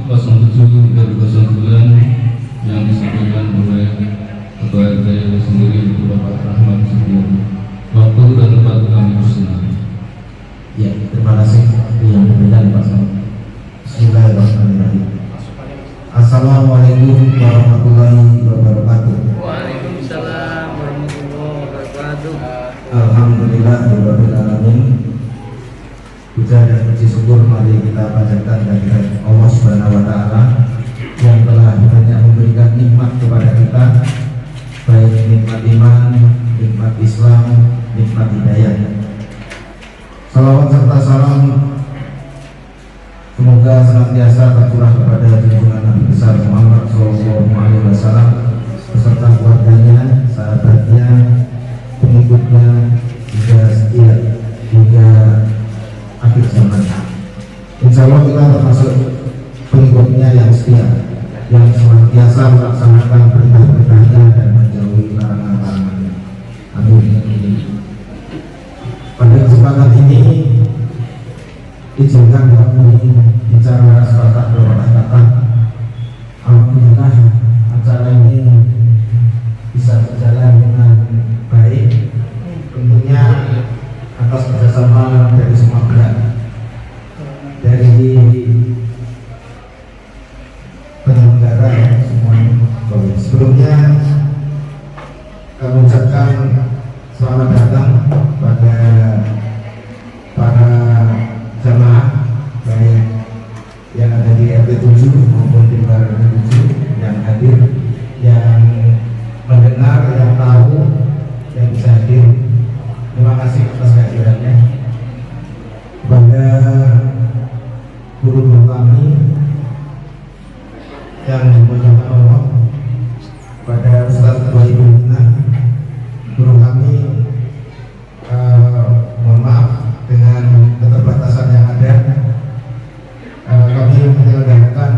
07 dari 09 yang disampaikan oleh Ketua RT sendiri itu Bapak Rahmat Sugiono. Waktu dan tempat kami persilakan. Ya, terima kasih yang diberikan Pak Salam. Bismillahirrahmanirrahim. Assalamualaikum warahmatullahi wabarakatuh. Waalaikumsalam warahmatullahi wabarakatuh. Alhamdulillahirabbil alamin. Puja dan puji syukur mari kita panjatkan kehadirat Allah Subhanahu wa taala yang telah banyak memberikan nikmat kepada kita, baik nikmat iman, nikmat Islam, nikmat hidayah. Salawat serta salam semoga senantiasa tercurah kepada junjungan Nabi besar Muhammad SAW beserta keluarganya, sahabatnya, pengikutnya hingga setia hingga akhir zaman. Insya Allah kita termasuk pengikutnya yang setia, yang senantiasa melaksanakan perintah-perintahnya dan menjauhi larangan-larangannya. Amin. Pada kesempatan ini izinkan kami bicara sepatah dua kata. Alhamdulillah acara ini bisa berjalan dengan baik, tentunya atas kerjasama dari semua pihak, dari penyelenggara semuanya. Sebelumnya kami ucapkan selamat datang pada para jamaah baik yang ada di RT 7 maupun di luar RT 7 yang hadir, yang mendengar, yang tahu, yang bisa hadir. Terima kasih atas kehadirannya. Kepada guru-guru kami yang dimuliakan Allah, pada Ustaz Ketua Ibu guru kami, mohon maaf dengan keterbatasan yang ada. Kami menyelenggarakan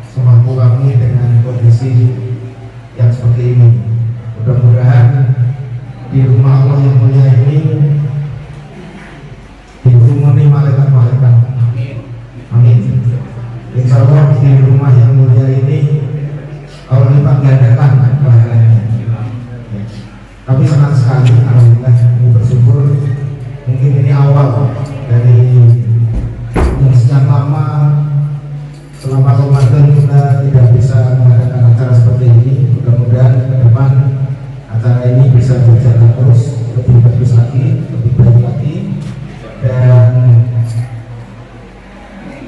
semampu kami dengan kondisi yang seperti ini. Mudah-mudahan di rumah Allah yang mulia ini dikerumuni malaikat-malaikat. Amin. Insya Allah di rumah yang mulia ini Allah lipat gandakan pahalanya. Tapi senang sekali, alhamdulillah, kami bersyukur. Mungkin ini awal dari yang sekian lama selama Ramadan kita tidak bisa mengadakan acara seperti ini. Mudah-mudahan ke depan acara ini bisa berjalan terus, lebih bagus lagi, lebih baik lagi, dan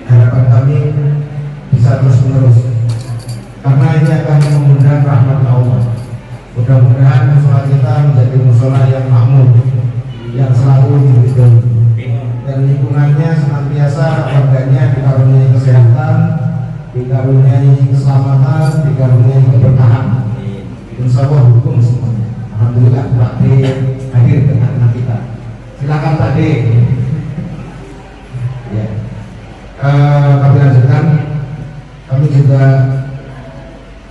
harapan kami bisa terus menerus karena ini akan mengundang rahmat Allah. Mudah-mudahan musola kita menjadi musola yang makmur, yang selalu diridhoi, dan lingkungannya senantiasa warganya dikaruniai kesehatan, dikaruniai keselamatan, dikaruniai keberkahan. Insya Allah hukum semuanya. Alhamdulillah Pak D hadir dengan kita. Silakan Pak D. Ya. Kami lanjutkan. Kami juga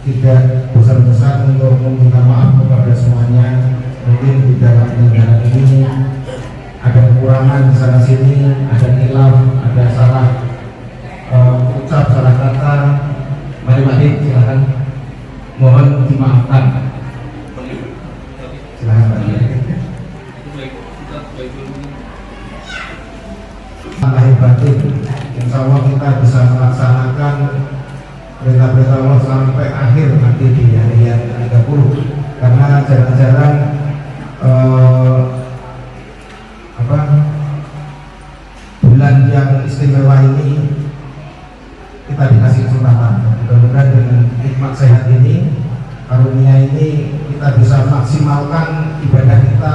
tidak bosan-bosan untuk meminta maaf kepada semuanya. Mungkin di dalam penyelenggaraan ini ada kekurangan di sana sini, ada khilaf, ada salah ucap, salah kata. Mari Pak D, silakan. Mohon dimaafkan. Silakan Pak D. Lahir batin, insya Allah kita bisa melaksanakan perintah-perintah Allah sampai akhir nanti di hari yang 30. Karena jarang-jarang bulan yang istimewa ini kita dikasih kesempatan. Mudah-mudahan dengan nikmat sehat ini, karunia ini, kita bisa maksimalkan ibadah kita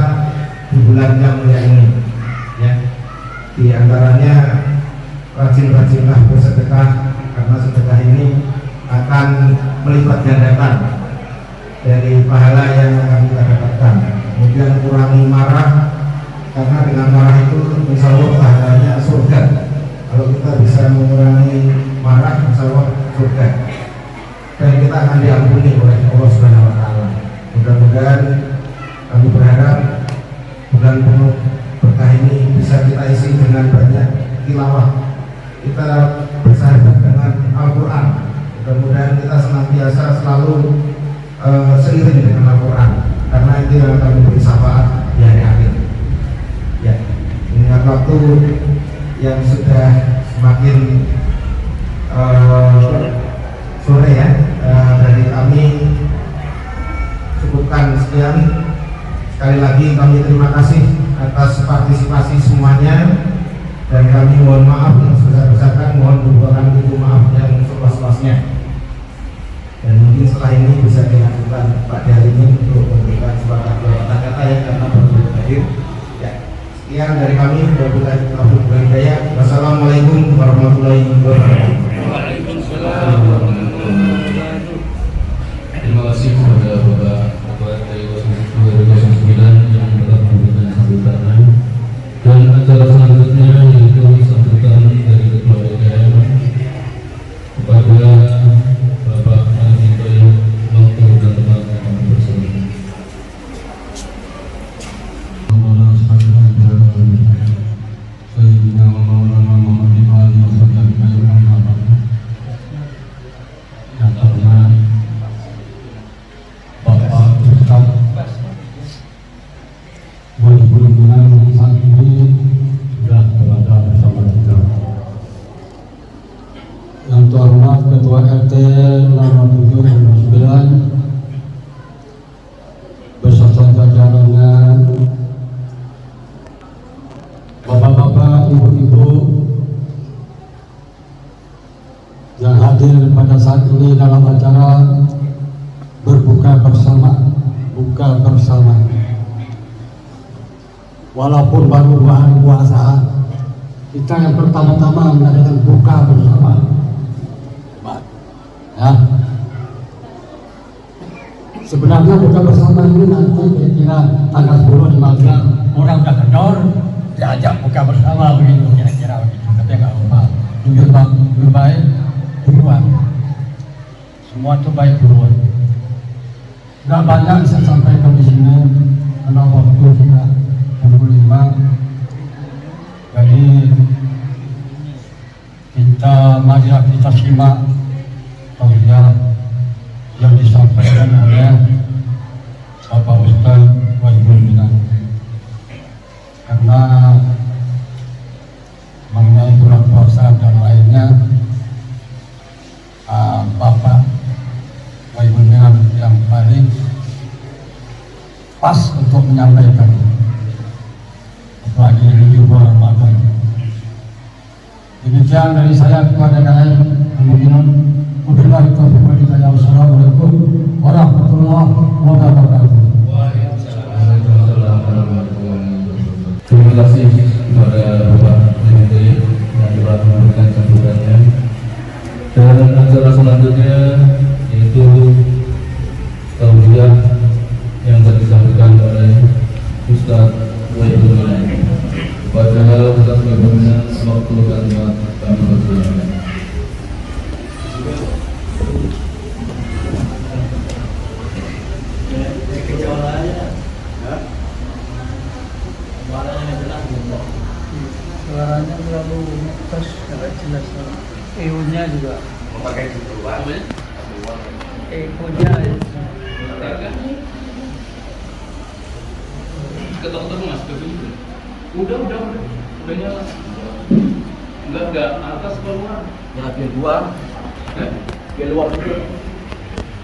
di bulan yang mulia ini. Ya, di antaranya rajin-rajinlah bersedekah, karena sedekah ini akan melipat gandakan dari pahala yang akan kita dapatkan. Kemudian kurangi marah, karena dengan marah itu insya Allah pahalanya surga. Kalau kita bisa mengurangi marah, insya Allah surga, dan kita akan diampuni oleh Allah Subhanahu wa taala. Mudah-mudahan kami berharap bulan penuh berkah ini bisa kita isi dengan banyak tilawah. Kita bersahabat dengan Al-Quran, kita senantiasa selalu seiring dengan Al-Quran, karena itu yang akan memberi syafaat di hari akhir. Ya, mengingat waktu yang sudah semakin sore ya, dari kami cukupkan sekian. Sekali lagi kami terima kasih atas partisipasi semuanya, dan kami mohon maaf yang sebesar-besarnya, mohon dibuatkan pintu maaf yang seluas-luasnya. Dan mungkin setelah ini bisa dilakukan Pak Dalimin untuk memberikan sebuah kata-kata yang karena baru berakhir. Ya, sekian dari kami. Wassalamualaikum warahmatullahi wabarakatuh. Waalaikumsalam warahmatullahi wabarakatuh. Terima kasih kepada Bapak Ketua RT 09 yang telah memberikan sambutan. Dan acara selanjutnya yaitu sambutan dari Ketua DPR kepada Bapak Alvito waktu dan tempat kami bersama. Yang terhormat Ketua RT 0709 beserta jajarannya, bapak-bapak, ibu-ibu yang hadir pada saat ini dalam acara berbuka bersama, buka bersama. Walaupun baru 2 hari puasa, kita yang pertama-tama mengadakan buka bersama. Ya. Sebenarnya buka bersama ini nanti kira-kira tanggal 10 di Magelang orang udah kendor, diajak buka bersama begitu, kira-kira begitu. Tapi nggak apa, lebih baik duluan. Semua itu baik duluan. Nggak banyak saya sampaikan di sini karena waktu kita 25. Jadi marilah kita simak tausiah yang disampaikan oleh Bapak Ustaz Wajibul Minan, karena mengenai bulan puasa dan lainnya, Bapak Wajibul Minan yang paling pas untuk menyampaikan, apalagi di bulan Ramadan. Demikian dari saya kepada kalian. Assalamualaikum warahmatullahi wabarakatuh. Terima kasih kepada Bapak DPT yang telah memberikan sambutannya. Dan acara selanjutnya yaitu tausiah yang akan disampaikan oleh Ustaz Wahidul Minan. Kepada Ustaz Wahidul Minan, waktu dan tempat kami persilakan. Suaranya terlalu keras, nggak jelas. Eho-nya juga. Memakai keluar. Eho-nya. Ketok-ketok mas, udah nyala. Enggak, atas keluar. Ya, di luar. Di luar juga.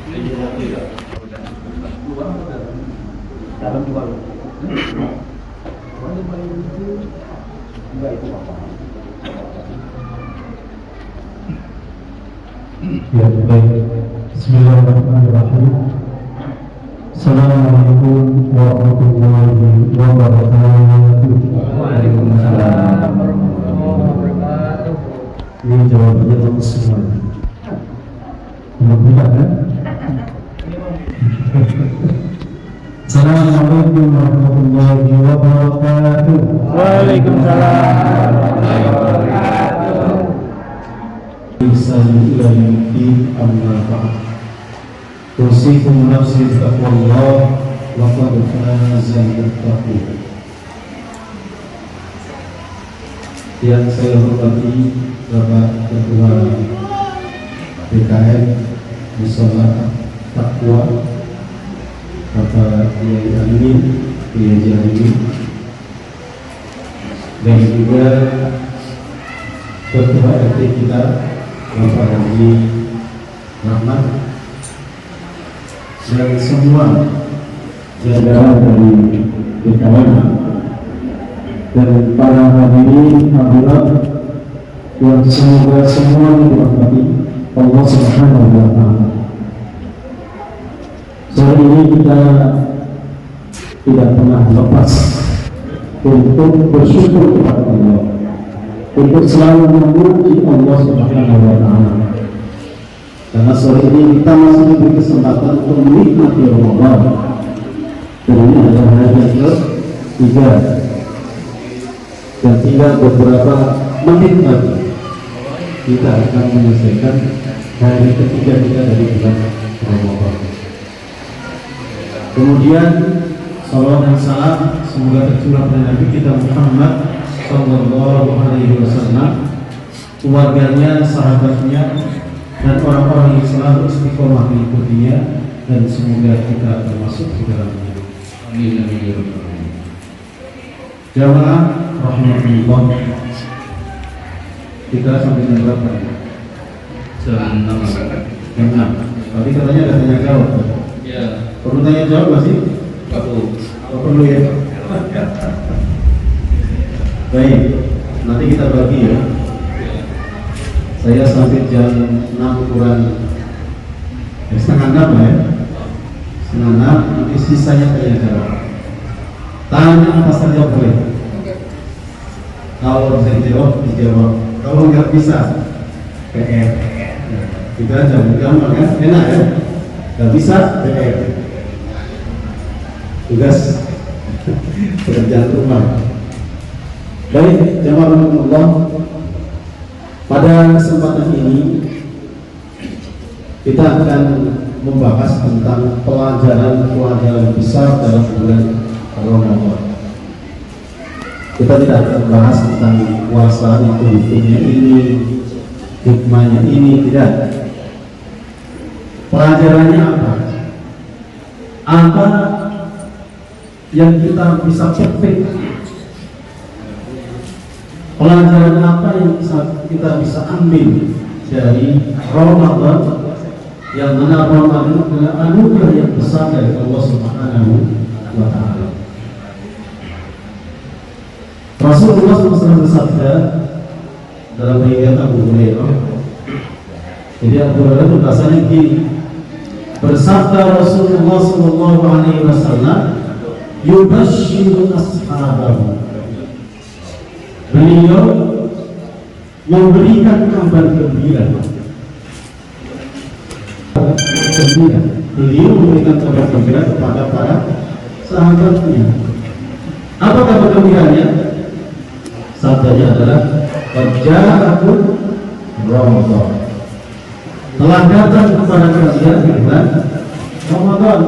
Ini tidak. Luar dalam juga. Enggak itu apa? Ya, baik. Bismillahirrahmanirrahim. Assalamualaikum warahmatullahi wabarakatuh. Waalaikumsalam warahmatullahi wabarakatuh. Ini jawabannya bagus semua. Mudah-mudahan ya. Assalamualaikum warahmatullahi wabarakatuh. Waalaikumsalam warahmatullahi wabarakatuh. Ihsan ila yaumil amma ba'd. Usikum nafsi taqwallah wa qad faza al-muttaqun. Yang saya hormati Bapak Ketua BKN Musalah takwa kata Kiai Amin, Kiai Amin, dan juga Ketua RT kita Bapak Haji Rahmat dan semua jajaran dari DKM dan para hadirin hadirat yang semoga semua dirahmati Allah Subhanahu wa Ta'ala. Sore ini kita tidak pernah lepas untuk bersyukur kepada Allah, untuk selalu memuji Allah Subhanahu wa Ta'ala. Karena sore ini kita masih diberi kesempatan untuk menikmati Ramadan. Dan ini adalah hari yang ketiga dan tinggal beberapa menit lagi kita akan menyelesaikan hari ketiga kita dari bulan Ramadan. Kemudian salawat dan salam semoga tercurah pada Nabi kita Muhammad Sallallahu Alaihi Wasallam, keluarganya, sahabatnya, dan orang-orang yang selalu istiqomah mengikutinya, dan semoga kita termasuk di dalamnya. Amin amin ya rabbal alamin. Jamaah rahmatullah, kita sampai jam berapa? Jam 6. Jam 6. Tadi katanya ada tanya jawab. Ya. Perlu tanya jawab nggak sih? Perlu ya. Baik, nanti kita bagi ya. Saya sampai jam 6 kurang setengah 6 ya. Setengah 6, nanti sisanya tanya jawab. Tanya apa saja boleh. Kalau bisa dijawab, dijawab. Kalau nggak bisa, PR. Kita aja, gampang kan? Enak ya? Nggak bisa, PR. Tugas pekerjaan rumah. Baik, jamaah Allah, pada kesempatan ini kita akan membahas tentang pelajaran besar dalam bulan Ramadan. Kita tidak akan membahas tentang puasa itu hukumnya ini, hikmahnya ini, tidak. Pelajarannya apa? Apa yang kita bisa petik? Pelajaran apa yang kita bisa ambil dari Ramadan, yang mana Ramadan adalah anugerah yang besar dari Allah Subhanahu wa Ta'ala. Rasulullah SAW bersabda dalam riwayat Abu Hurairah. Jadi Abu Hurairah itu bahasanya begini, bersabda Rasulullah SAW, yubashshiru ashabahu. Beliau memberikan kabar gembira. Beliau memberikan kabar gembira kepada para sahabatnya. Apa kabar gembiranya? Sabdanya adalah wajahul Ramadan. Telah datang kepada kalian bulan Ramadan,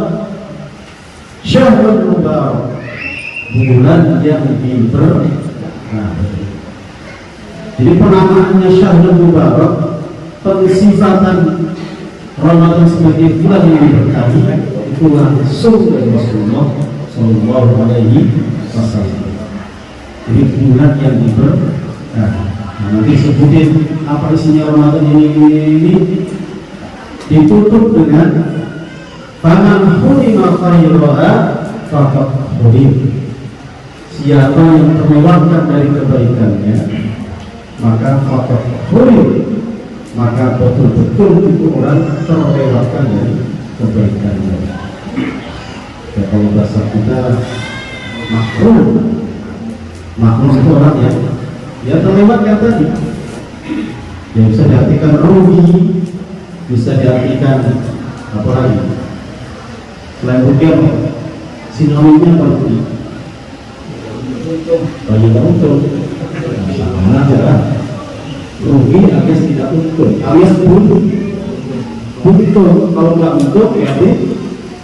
syahrul mubarak, bulan yang diberkati. Jadi penamaannya Syahrul Mubarak, pensifatan Ramadan sebagai bulan yang diberkahi itu langsung dari Rasulullah Sallallahu Alaihi Wasallam. Jadi bulan yang diberkahi. Nanti sebutin apa isinya Ramadan ini ditutup dengan faman hurima khairaha faqad hurim. Siapa yang terlewatkan dari kebaikannya, maka faktor hurim, maka betul-betul itu orang terlewatkan dari kebaikannya. Ya, kalau bahasa kita makrum itu orang yang ya terlewatkan tadi. Ya, bisa diartikan rugi, bisa diartikan apa lagi? Selain rugi apa? Sinonimnya apa rugi? Bagi untung, sama aja. Rugi alias tidak untung, alias buntung. Kalau nggak untung, ya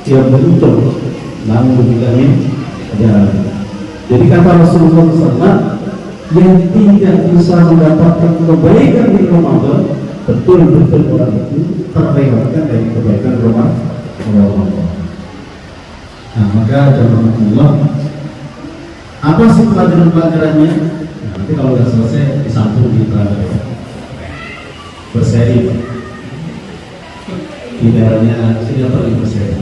dia beruntung. Namun begini, ya. Jadi kata Rasulullah SAW, yang tidak bisa mendapatkan kebaikan di Ramadan betul-betul orang itu terlewatkan dari kebaikan Ramadan. Nah, maka jamaah, apa sih pelajaran-pelajarannya? Nah, nanti kalau sudah selesai disambung di terakhir berseri. Di daerahnya sini apa di berseri?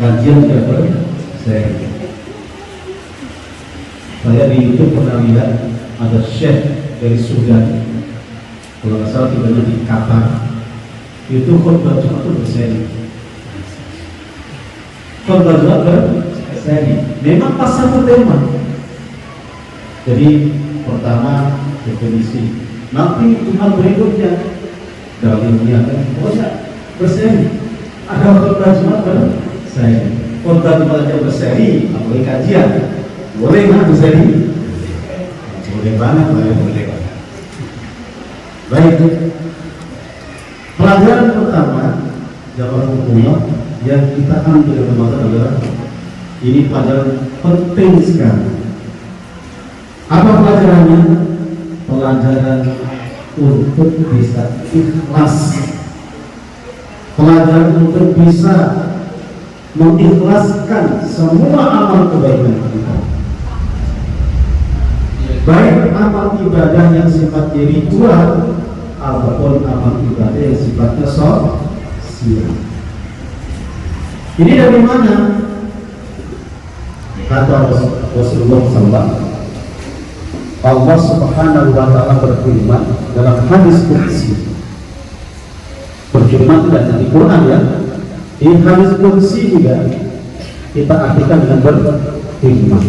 Kajian juga berseri. Saya di YouTube pernah lihat ada chef dari Sudan, kalau nggak salah tinggalnya di Qatar, itu khutbah Jumat itu berseri. Khutbah Jumat berseri. Memang pas satu tema. Jadi pertama definisi, nanti Jumat berikutnya dalam ilmiah kan, pokoknya berseri. Ada khutbah Jumat berseri. Khutbah Jumat aja berseri, apalagi kajian. Boleh nggak berseri? Boleh banget lah ya, boleh banget. Baik, pelajaran pertama jamaah hukumah yang kita ambil dari Ramadan adalah ini pelajaran penting sekali. Apa pelajarannya? Pelajaran untuk bisa ikhlas, pelajaran untuk bisa mengikhlaskan semua amal kebaikan kita, baik amal ibadah yang sifatnya ritual ataupun amal ibadah yang sifatnya sosial. Ini dari mana? Kata Rasulullah SAW, Allah Subhanahu wa Ta'ala berfirman dalam hadis qudsi. Berfirman tidak hanya di Quran ya, di hadis qudsi juga kita artikan dengan berfirman.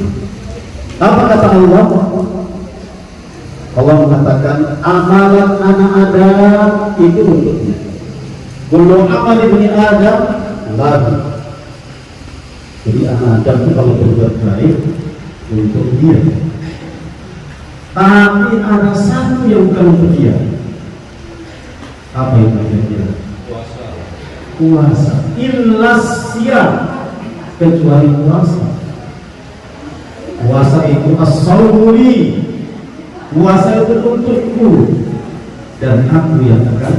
Apa kata Allah? Allah mengatakan amalan anak Adam itu untuknya. Kullu amal ibni Adam lagi. Jadi anak Adam itu kalau berbuat baik untuk dia. Tapi ada satu yang bukan untuk dia. Apa yang dia? Puasa. Illas siyam, kecuali puasa. Puasa itu as-sawli. Puasa itu untukku dan aku yang akan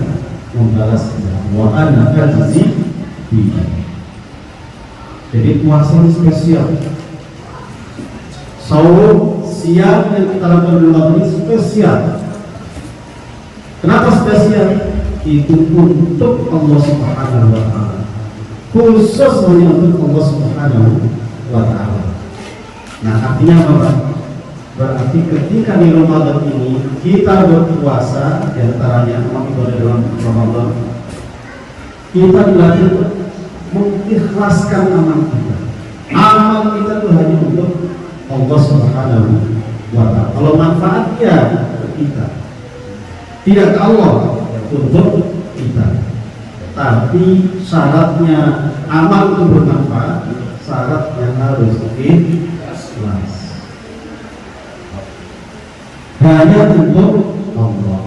membalasnya. Wa ana ajzi bihi. Jadi puasa ini spesial. Saum siang yang kita lakukan di Ramadan ini spesial. Kenapa spesial? Itu untuk Allah Subhanahu wa Ta'ala. Khusus hanya untuk Allah Subhanahu wa Ta'ala. Nah, artinya apa? Berarti ketika di Ramadan ini kita berpuasa, di antaranya amal ibadah dalam Ramadan, kita dilatih untuk mengikhlaskan amal kita. Amal kita itu hanya untuk Allah Subhanahu wa Ta'ala. Kalau manfaatnya untuk kita, tidak ke Allah, untuk kita. Tapi syaratnya amal itu bermanfaat, syaratnya harus ikhlas. Hanya untuk Allah,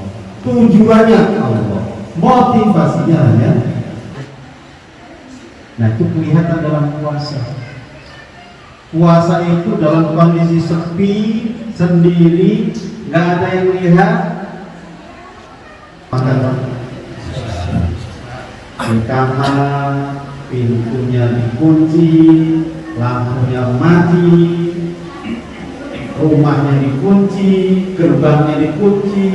tujuannya Allah, motivasinya hanya. Nah, itu kelihatan dalam puasa. Puasa itu dalam kondisi sepi, sendiri, nggak ada yang melihat, maka di kamar, pintunya dikunci, lampunya mati, rumahnya dikunci, gerbangnya dikunci,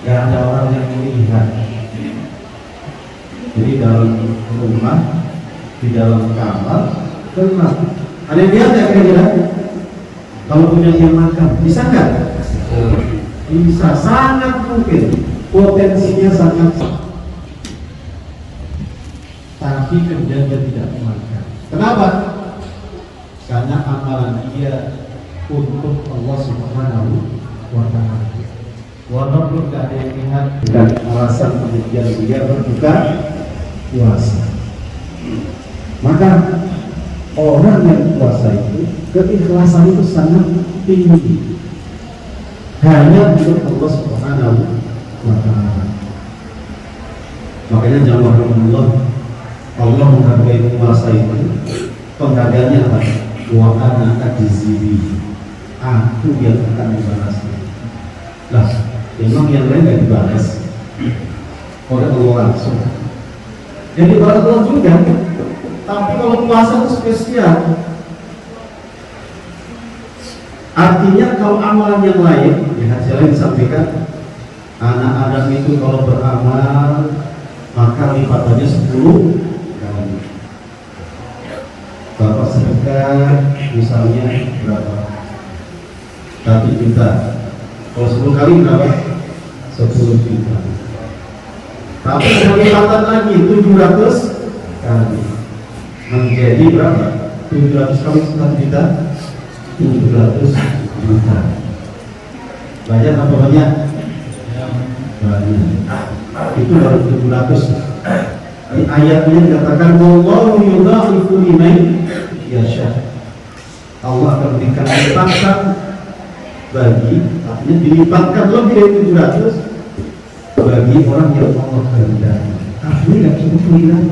gak ada orang yang melihat. Jadi dalam rumah, di dalam kamar, gelap. Ada yang lihat ya kira-kira? Kalau punya yang makan, bisa nggak? Bisa, sangat mungkin. Potensinya sangat. Tapi kemudian dia tidak makan. Kenapa? Karena amalan dia untuk Allah Subhanahu wa Ta'ala. Walaupun tidak ada yang lihat, dan alasan kemudian dia berbuka puasa. Maka orang yang puasa itu keikhlasan itu sangat tinggi, hanya untuk Allah Subhanahu wa Ta'ala. Makanya jamaah Allah menghargai puasa itu. Penghargaannya apa? Wa ana ajzi bihi, aku yang akan membalasnya. Lah, Memang yang lain nggak dibalas oleh Allah langsung. Yang dibalas Allah juga. Tapi kalau puasa itu spesial. Artinya kalau amalan yang lain, di hadis lain disampaikan, anak Adam itu kalau beramal maka lipatannya 10 kali. Bapak sedekah misalnya berapa? 1 juta. Kalau 10 kali berapa? 10 juta. Tapi ada lipatan lagi 700 kali. Menjadi berapa? 700 kali 1 juta. 700 juta. Banyak apa banyak? Banyak. Itu baru 700. Di ayatnya dikatakan wallahu yudha'ifu liman yasha. Allah akan memberikan lipatan bagi, artinya dilipatkan lebih dari 700 bagi orang yang Allah kehendaki. Tapi nggak cukup lagi.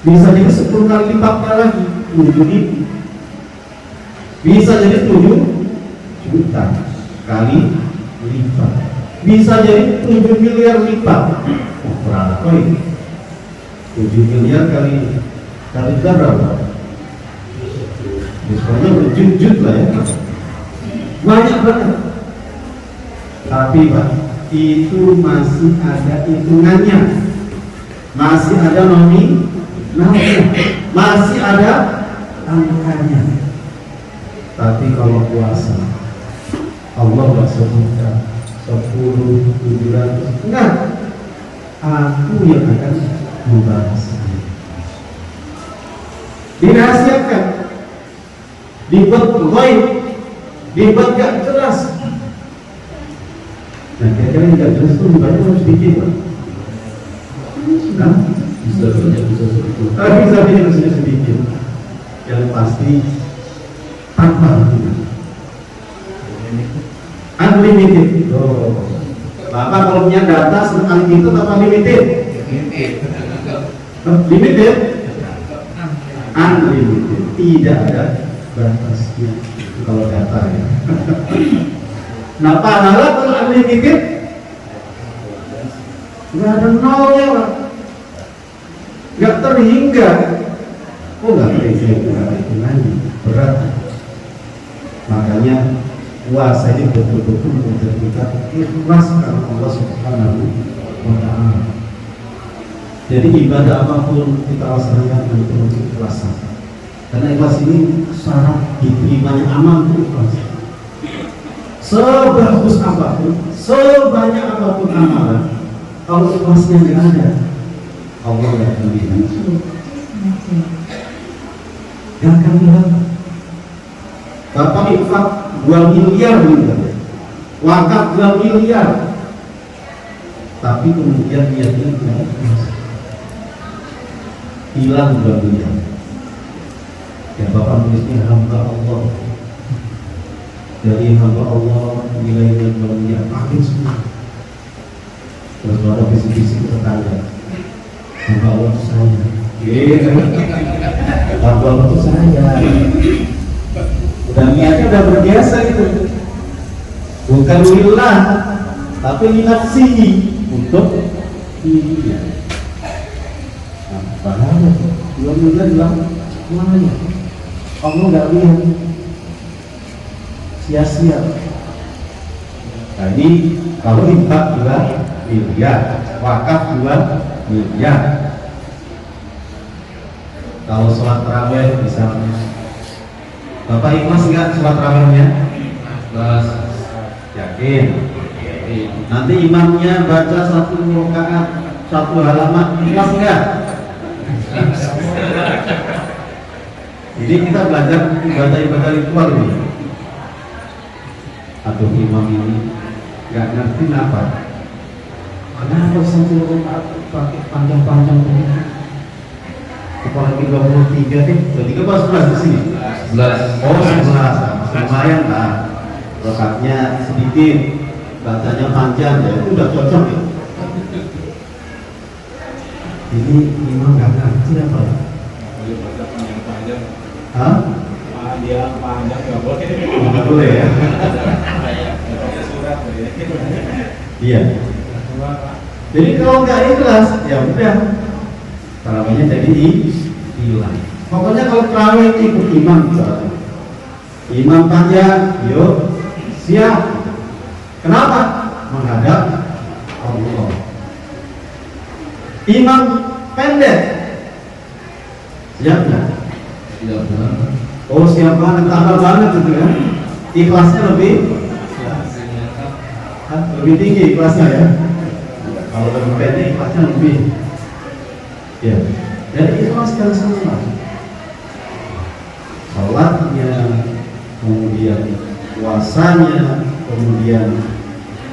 Bisa jadi 10 kali lipatnya lagi 7.000. Bisa jadi 7 juta kali lipat. Bisa jadi 7 miliar lipat. Berapa ini? 7 miliar kali berapa? Misalnya berjut-jut lah ya. Banyak banget. Tapi Pak, itu masih ada hitungannya. Masih ada nominalnya. Masih ada angkanya. Tapi kalau puasa, Allah nggak sebutkan 10, 700, enggak. Aku yang akan membalasnya. Dirahasiakan, dibuat ghaib, dibuat gak jelas. Nah, kira-kira yang gak jelas itu dibaca harus sedikit, Pak. Nah, Bisa banyak, bisa sedikit. bisa harusnya sedikit. Yang pasti tanpa unlimited. Oh. Bapak kalau punya data unlimited atau unlimited? Limited? Unlimited. Tidak ada batasnya kalau data ya. Nah, pahala kalau unlimited nggak ada nolnya, Pak. Nggak terhingga. Oh, nggak terhingga, nggak ada hitungannya. Berat. Makanya puasa ini betul-betul membuat kita ikhlas karena Allah Subhanahu wa Ta'ala. Jadi ibadah apapun kita laksanakan untuk ikhlasan. Karena ikhlas ini syarat diterimanya amal itu ikhlas. Sebagus apapun, sebanyak apapun amalan, kalau ikhlasnya nggak ada, Allah nggak akan diterima. Nggak akan diterima. Bapak infak 2 miliar misalnya, wakaf 2 miliar, tapi kemudian niatnya tidak ikhlas, hilang 2 miliar. Ya Bapak tulisnya hamba Allah, dari hamba Allah nilainya 2 miliar, makin semua. Terus baru bisik-bisik tetangga, hamba Allah itu saya. Hamba Allah itu saya. Dan niatnya udah berbiasa gitu, bukan lillah tapi linafsihi, untuk dirinya. Nah, padahal 2 miliar bilang semuanya Allah nggak lihat, sia-sia. Nah, ini kalau infak 2 miliar, wakaf 2 miliar. Kalau sholat tarawih misalnya, Bapak ikhlas nggak sholat tarawihnya? Ikhlas. Yakin? Nanti imamnya baca 1 rakaat 1 halaman, ikhlas nggak? Jadi kita belajar ibadah ritual ini. Aduh, imam ini nggak ngerti apa. Kenapa 1 rakaat pakai panjang-panjang begini? Apalagi 23 deh, 23 pas 11 di sini. 11. Oh, 11. Lumayan lah. Rakaatnya sedikit, bacanya panjang, ya itu udah cocok ya. Ini imam nggak ngerti apa? Boleh baca panjang-panjang. Hah? Dia panjang nggak boleh. Nggak boleh ya. Surat Iya. Jadi kalau nggak ikhlas, ya udah tarawihnya jadi hilang. Pokoknya kalau tarawih itu ikut imam, imam panjang, yuk siap. Kenapa? Menghadap Allah. Imam pendek, siap nggak? Siap banget. Oh siap banget, tambah banget gitu kan? Ikhlasnya lebih tinggi ikhlasnya ya. Kalau lebih pendek ikhlasnya lebih. Ya. Jadi ikhlaskan semua. Salatnya, kemudian puasanya, kemudian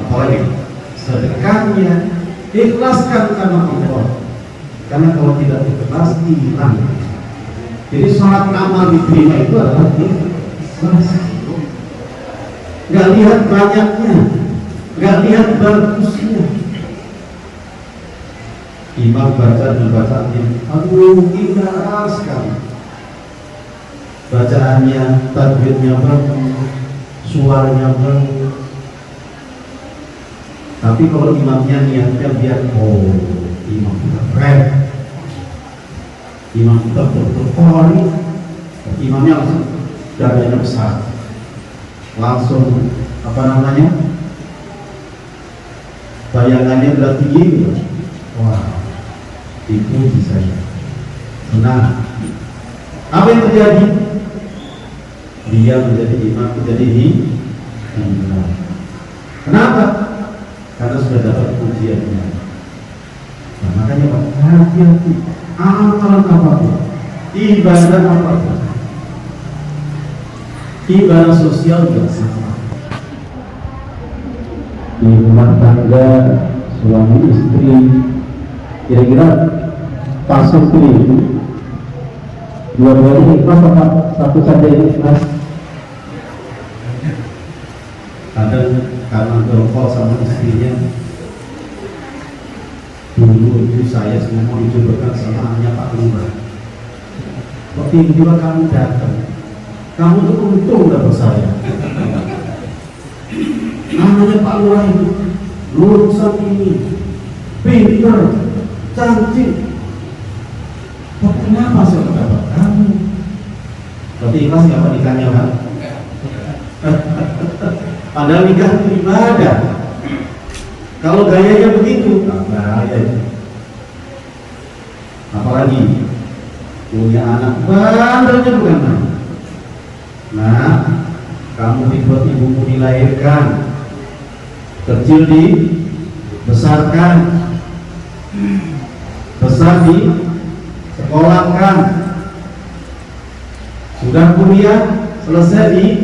apalagi sedekahnya, ikhlaskan karena Allah. Karena kalau tidak ikhlas hilang. Jadi sholat amal diterima itu adalah ikhlas. Gak lihat banyaknya, gak lihat bagusnya. Imam bacaannya, aduh indah sekali. Bacaannya, tajwidnya bagus, suaranya bagus. Tapi kalau imamnya niatnya biar imam kita keren, imam kita berkori, imamnya langsung dadanya besar, langsung apa namanya, bayangannya berat tinggi. Wah, dipuji saya. Nah, apa yang terjadi? Dia menjadi imam, menjadi imam. Kenapa? Karena sudah dapat pujiannya. Nah, makanya Pak, hati-hati. Amalan apapun, ibadah apapun, ibadah sosial juga sama. Di rumah tangga suami istri, kira-kira pasung itu dua-duanya ikhlas apa satu saja yang ikhlas? Ada karena berkol sama istrinya. Dulu itu saya semua dicobakan sama anaknya Pak Lurah. Kok tiba-tiba kamu datang, kamu tuh untung dapat saya. Namanya Pak Lurah itu lulusan ini, pintar, cantik. Kok kenapa saya dapat kamu? Berarti ikhlas nggak nikahnya kan? Padahal nikah itu ibadah. Kalau gayanya begitu, bahaya itu. Apalagi punya anak bandelnya bukan main. Nah, kamu dibuat ibumu dilahirkan, kecil dibesarkan, besar disekolahkan, sudah kuliah, selesai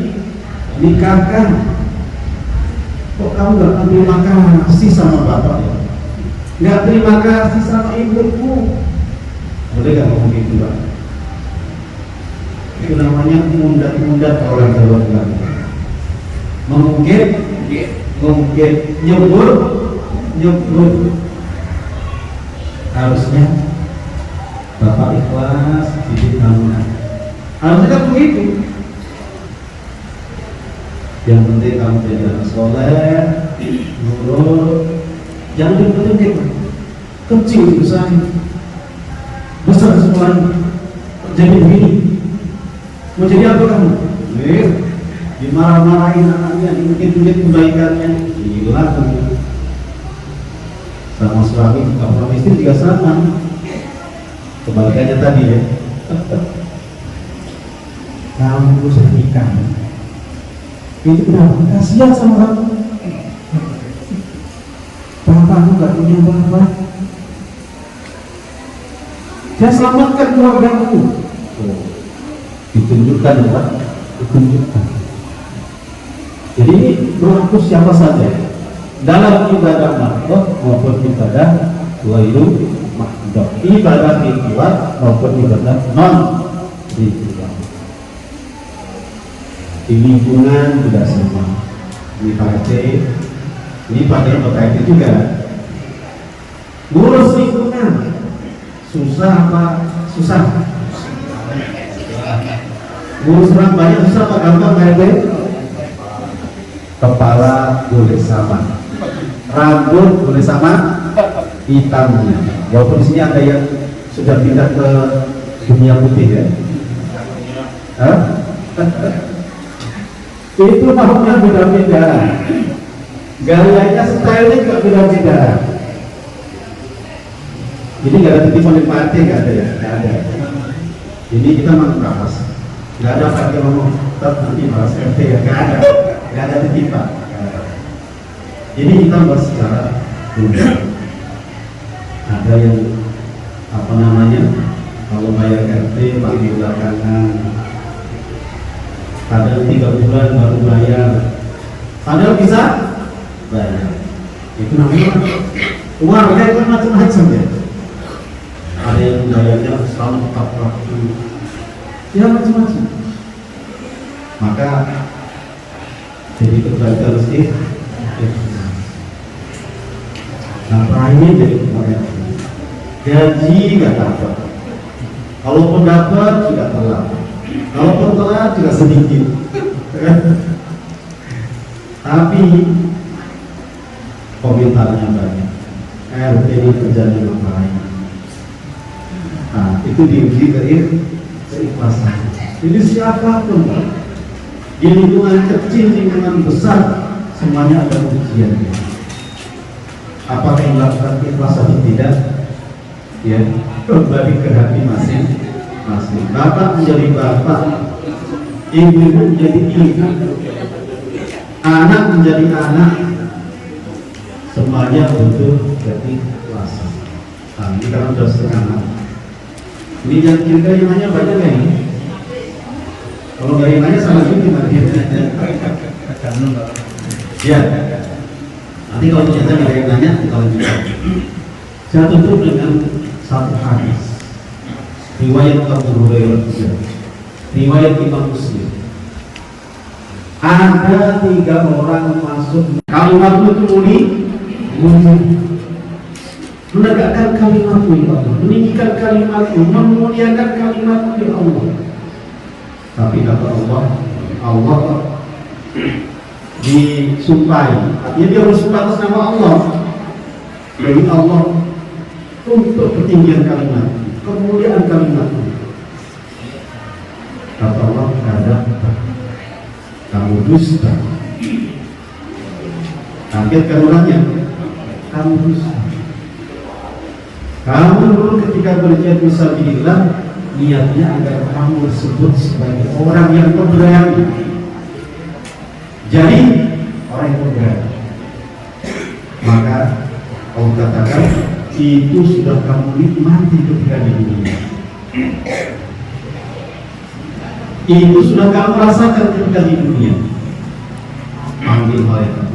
dinikahkan. Kok kamu gak terima kasih sama bapak ya? Gak terima kasih sama ibuku? Boleh gak ngomong gitu Pak? Itu namanya mundat-mundat orang Jawa bilang. Mengungkit, nyebur. Harusnya bapak ikhlas, didik kamu. Harusnya kan begitu. Yang penting kamu jadi anak soleh, nurut. Jangan dipenting kecil besar, besar semuanya. Jadi begini, mau jadi apa kamu? Dimarah-marahin anaknya, diungkit-ungkit kebaikannya, gila kamu. Sama suami, sama istri juga sama. Kebalikannya tadi ya. Kamu harus nikah. Itu kenapa? Kasihan sama kamu. Bapakmu gak punya bapak. Dia selamatkan keluargamu. Ditunjukkan ya Pak, ditunjukkan. Jadi ini berlaku siapa saja dalam ibadah makhluk maupun ibadah ghairu makhluk, ibadah ritual maupun ibadah non ritual. Di lingkungan juga sama. Ini Pak RT, ini Pak RT juga. Ngurus lingkungan susah apa? Susah. Ngurus orang banyak susah apa gampang Pak RT? kepala boleh sama, rambut boleh sama hitamnya. Walaupun di sini ada yang sudah pindah ke dunia putih ya. Hah? Itu makhluknya beda-beda, gayanya, stylenya juga beda-beda. Jadi nggak ada titipan di partai, nggak ada ya, nggak ada. Ini kita mau bahas, nggak ada partai ngomong nanti bahas RT ya, nggak ada titipan. Jadi kita bahas secara mudah. Ada yang apa namanya, kalau bayar RT panggil belakangan, ada 3 bulan baru bayar, padahal bisa bayar. Itu namanya warga itu macam-macam ya. Ada yang bayarnya selama 4 waktu, ya macam-macam. Maka jadi kita harus nah prime jadi kemarin gaji nggak dapat, kalaupun dapat juga telat, kalaupun telat juga sedikit. Tapi komentarnya banyak, RT ini kerjanya ngapain. Nah itu diuji keikhlasan. Jadi siapapun di lingkungan kecil, lingkungan besar, semuanya ada ujiannya. Apakah yang dilakukan ikhlas atau tidak? Ya, kembali ke hati masing-masing. Bapak menjadi bapak, ibu menjadi ibu, anak menjadi anak, semuanya butuh keikhlasan. Nah, ini kan sudah setengah. Ini yang kira yang banyak ya ini. Kalau nggak yang nanya sama juga gimana? Ya. Nanti kalau ternyata nggak ada yang nanya, kita lanjutkan. Saya tutup dengan satu hadis. Riwayat Abu Hurairah juga. Riwayat Imam Muslim. Ada 3 orang masuk. Kalimat itu menegakkan kalimat-Mu ya Allah, meninggikan kalimat-Mu, memuliakan kalimat-Mu ya Allah. Tapi kata Allah disumpahi, artinya dia bersumpah atas nama Allah. Bagi Allah untuk ketinggian kalimat, kemuliaan kalimat. Kata Allah, kamu dusta. Kagetkan orangnya, kamu dusta. Kamu dulu ketika berjihad fisabilillah, niatnya agar kamu disebut sebagai orang yang pemberani. Jadi orang yang pemberani. Maka Allah katakan itu sudah kamu nikmati ketika di dunia. Itu sudah kamu rasakan ketika di dunia. Panggil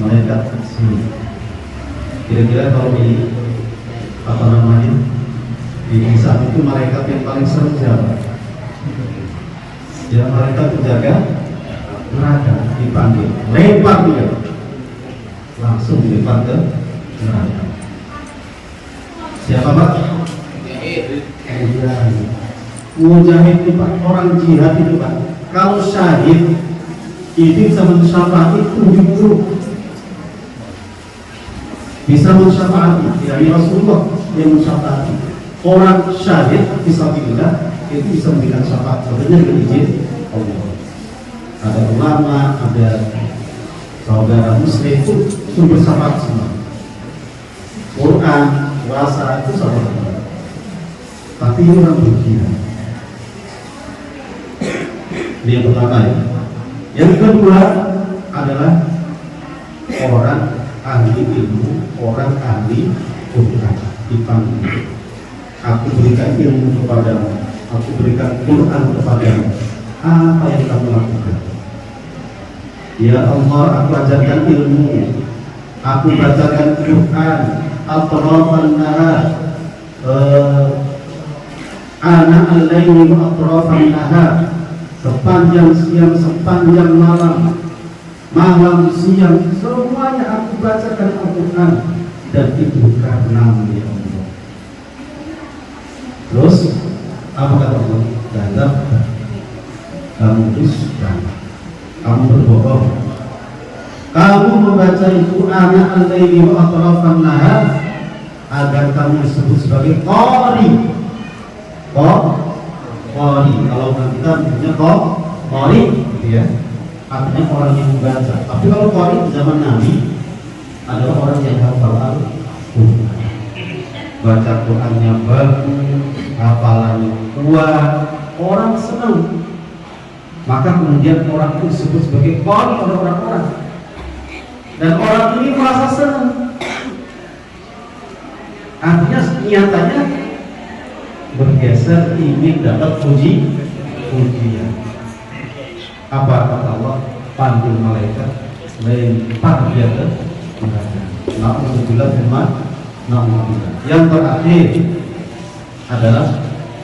malaikat ke sini. Kira-kira kalau di apa namanya, di saat itu malaikat yang paling sering siapa? Ya malaikat penjaga neraka dipanggil, lempar dia, langsung dilempar ke neraka. Siapa Pak? Mujahid itu Pak, orang jihad itu Pak. Kalau syahid itu bisa mensyafaati 70, bisa mensyafaati, dari Rasulullah yang mensyafaati. Orang syahid fisabilillah itu bisa memberikan syafaat, sebenarnya dengan izin Allah. Ada ulama, ada saudara muslim itu sumber syafaat semua. Quran, puasa itu syafaat. Tapi ini orang berjihad. Ini yang pertama ya. Yang kedua adalah orang ahli ilmu, orang ahli Quran dipanggil. Aku berikan ilmu kepadamu, aku berikan Quran kepadamu. Apa yang kamu lakukan? Ya Allah, aku ajarkan ilmu, aku bacakan Quran, atrafan nahar, ana al-laili wa atrafan nahar, sepanjang siang, sepanjang malam, malam siang, semuanya aku bacakan Al-Quran, dan itu karena ya Allah. Terus apa kata Allah? Kata kamu dusta, kamu berbohong, kamu membaca itu anak al-laili wa atrafan nahar agar kamu disebut sebagai qari. Qari, kalau kita punya qari gitu ya, artinya orang yang membaca. Tapi kalau qari zaman Nabi adalah orang yang hafal Al-Quran, baca Qurannya bagus, hafalannya kuat, orang senang. Maka kemudian orang itu disebut sebagai qari oleh orang-orang, dan orang ini merasa senang. Artinya nyatanya bergeser ingin dapat pujian. Apa kata Allah? Panggil malaikat, lempar dia ke neraka. Na'udzubillah firman. Yang terakhir adalah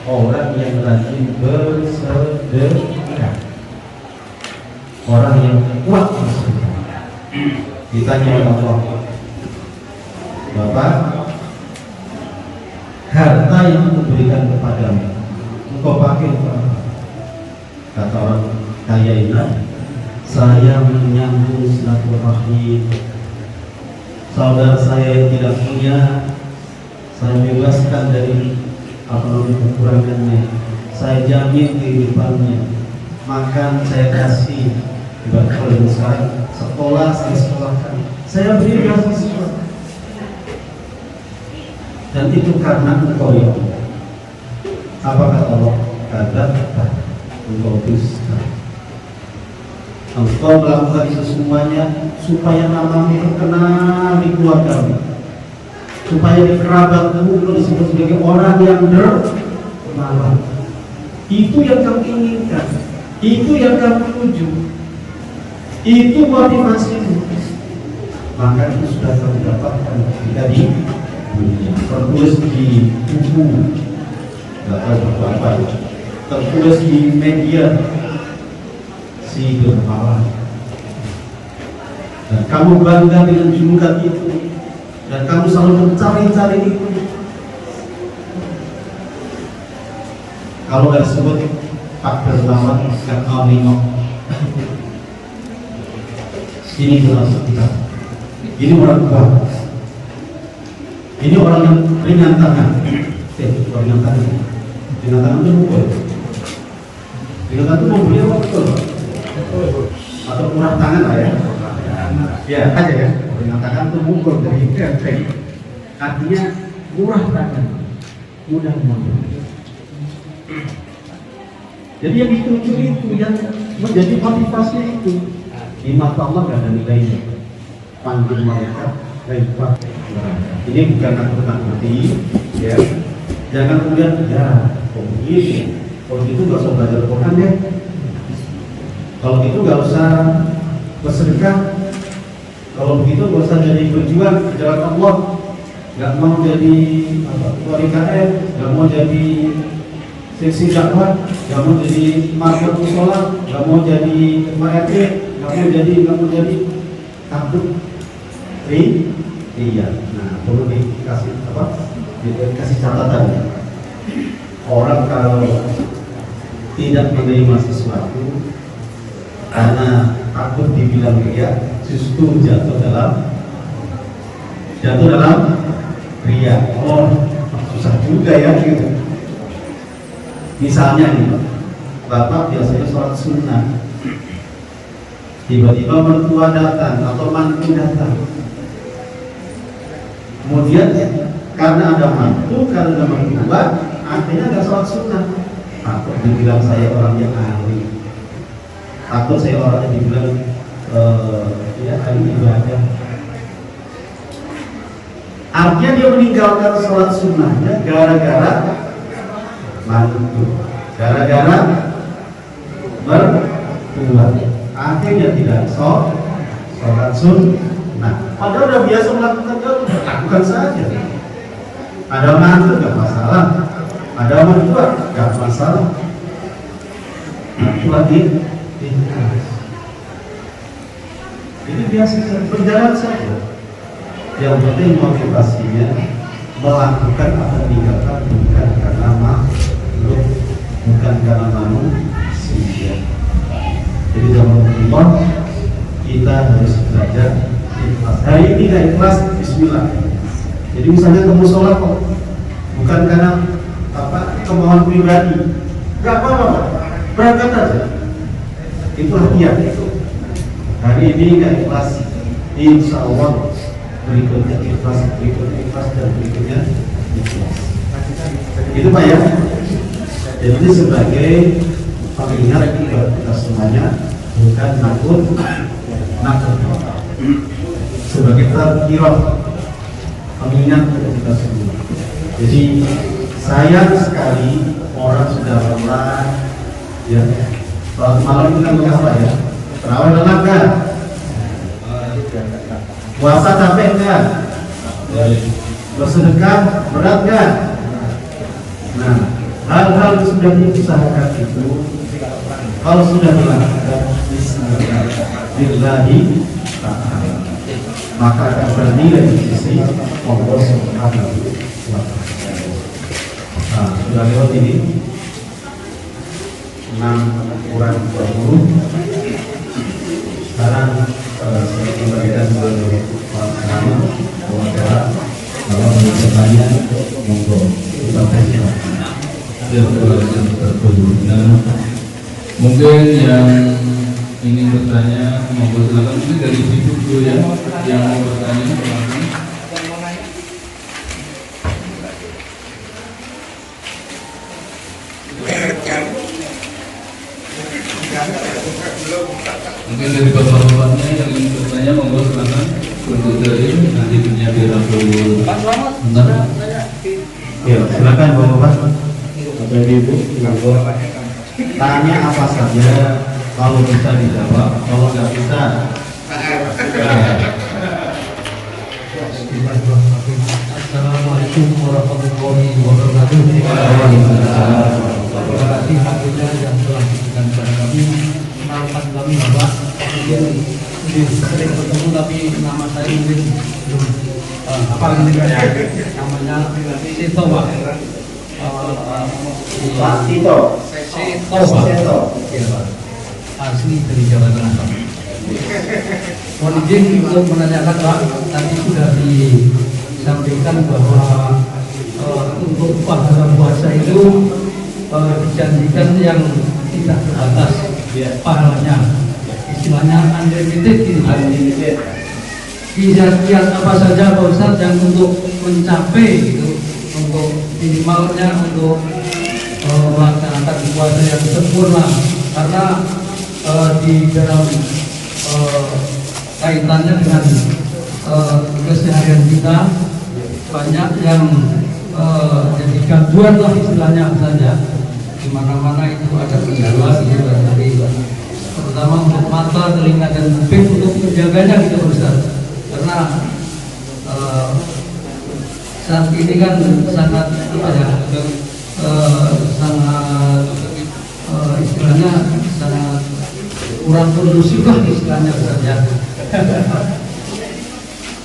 orang yang rajin bersedekah, orang yang kuat bersedekah. Ditanya oleh Allah, Bapak, harta yang aku berikan kepadamu engkau pakai untuk apa? Kata orang kaya ini, saya menyambung silaturahim. Saudara saya yang tidak punya, saya bebaskan dari kekurangannya, saya jamin kehidupannya. Makan saya kasih, kalau sekarang sekolah saya sekolahkan, saya beri beasiswa. Dan itu karena engkau ya Allah. Apa kata Allah? Kata engkau dusta. Engkau melakukan itu semuanya supaya namamu terkenal di keluargamu, supaya di kerabatmu engkau disebut sebagai orang yang dermawan. Itu yang kamu inginkan, itu yang kamu tuju, itu motivasimu. Maka itu sudah kamu dapatkan ketika di dunia. Tertulis di buku, nggak tahu buku apa, tertulis di media si dermawan, dan kamu bangga dengan julukan itu, dan kamu selalu mencari-cari itu. Kalau nggak disebut Pak Dermawan, nggak mau nengok. Ini jelas kita. Ini orang tua. Ini orang yang ringan tangan. Orang ringan tangan. Ringan tangan itu mukul. Ringan tangan itu mobilnya betul. Atau murah tangan lah ya. Ya aja ya. Ringan tangan itu mukul dari kenteng. Artinya murah tangan, mudah mundur. Jadi yang dituju itu, yang menjadi motivasi itu, di mata Allah gak ada nilainya. Panggil malaikat, lempar. Ini bukan nakut-nakuti, ya. Jangan kemudian ya, begini. Kalau gitu gak usah belajar Quran ya. Kalau gitu gak usah bersedekah. Kalau begitu gak usah jadi berjuang di jalan Allah. Gak mau jadi ketua IKM, gak mau jadi seksi dakwah, gak mau jadi market musola, gak mau jadi ketua RT, gak mau jadi takut. Iya. Nah, perlu dikasih apa? Dikasih catatan. Orang kalau tidak menerima sesuatu karena takut dibilang ria, justru jatuh dalam ria. Oh, susah juga ya gitu. Misalnya nih, Bapak biasanya sholat sunnah, tiba-tiba mertua datang atau mantu datang. Kemudian karena ada mantu, karena ada mertua, akhirnya nggak sholat sunnah. Takut dibilang saya orang yang ahli, takut saya orang yang dibilang ya ahli ibadah. Artinya dia meninggalkan sholat sunnahnya gara-gara mantu, gara-gara mertua. Akhirnya tidak sholat sunnah. Padahal udah biasa melakukan, lakukan saja. Ada mantu nggak masalah, ada mertua nggak masalah. Itu lagi ini biasa berjalan saja. Yang penting motivasinya melakukan apa yang dilakukan bukan karena makhluk, bukan karena manusia. Jadi zaman Allah kita harus belajar ikhlas. Hari ini tidak ikhlas, Bismillah. Jadi misalnya kamu sholat kok bukan karena kemauan pribadi, nggak apa-apa, berangkat aja. Itu hadiah itu. Hari ini nggak ikhlas, insya Allah berikutnya ikhlas, berikutnya ikhlas, dan berikutnya ikhlas. Itu Pak ya. Jadi sebagai pengingat kita semuanya, bukan nakut, sebagai tazkirah, pengingat untuk kita semua. Jadi sayang sekali orang sudah lelah, ya. Sholat malam itu kan apa ya? Terawih lelah kan? Puasa capek kan? Bersedekah berat kan? Nah, hal-hal yang sudah diusahakan itu, kalau sudah dilakukan Bismillahirrahmanirrahim, maka akan bernilai di sisi Allah Subhanahu wa Ta'ala. Nah, sudah lewat ini 6 kurang 20. Sekarang saya kembalikan kepada Pak Rahman wawancara. Kalau ada pertanyaan, monggo kita persilakan. Ya, nah, mungkin yang ingin bertanya monggo silakan, mungkin dari situ dulu ya, yang mau bertanya silakan. Mungkin dari bapak-bapaknya yang ingin bertanya monggo silakan untuk dari nanti punya dirangkul. Bentar. Ya, silakan bapak-bapak. Bapak Ibu, tanya apa saja, kalau bisa dijawab, kalau nggak bisa. Assalamualaikum warahmatullahi wabarakatuh. Terima kasih waktunya yang telah diberikan kepada kami. Kenalkan kami Bapak, mungkin sering bertemu tapi nama saya mungkin belum apa namanya Sito Pak. Pak Tito. Sito Pak. Asli dari Jawa Tengah Pak. Mohon izin untuk menanyakan Pak, tadi sudah disampaikan bahwa untuk pahala puasa itu dijanjikan yang tidak terbatas pahalanya, istilahnya unlimited gitu. Kira-kira apa saja Pak Ustadz yang untuk mencapai gitu, untuk minimalnya untuk melaksanakan puasa yang sempurna, karena di dalam kaitannya dengan keseharian kita banyak yang jadi gangguan lah istilahnya saja. Di mana-mana itu ada kendala gitu, dari terutama untuk mata, telinga dan kuping untuk menjaganya gitu Ustaz. Karena saat ini kan sangat apa ya, sangat istilahnya sangat kurang kondusif lah istilahnya saja.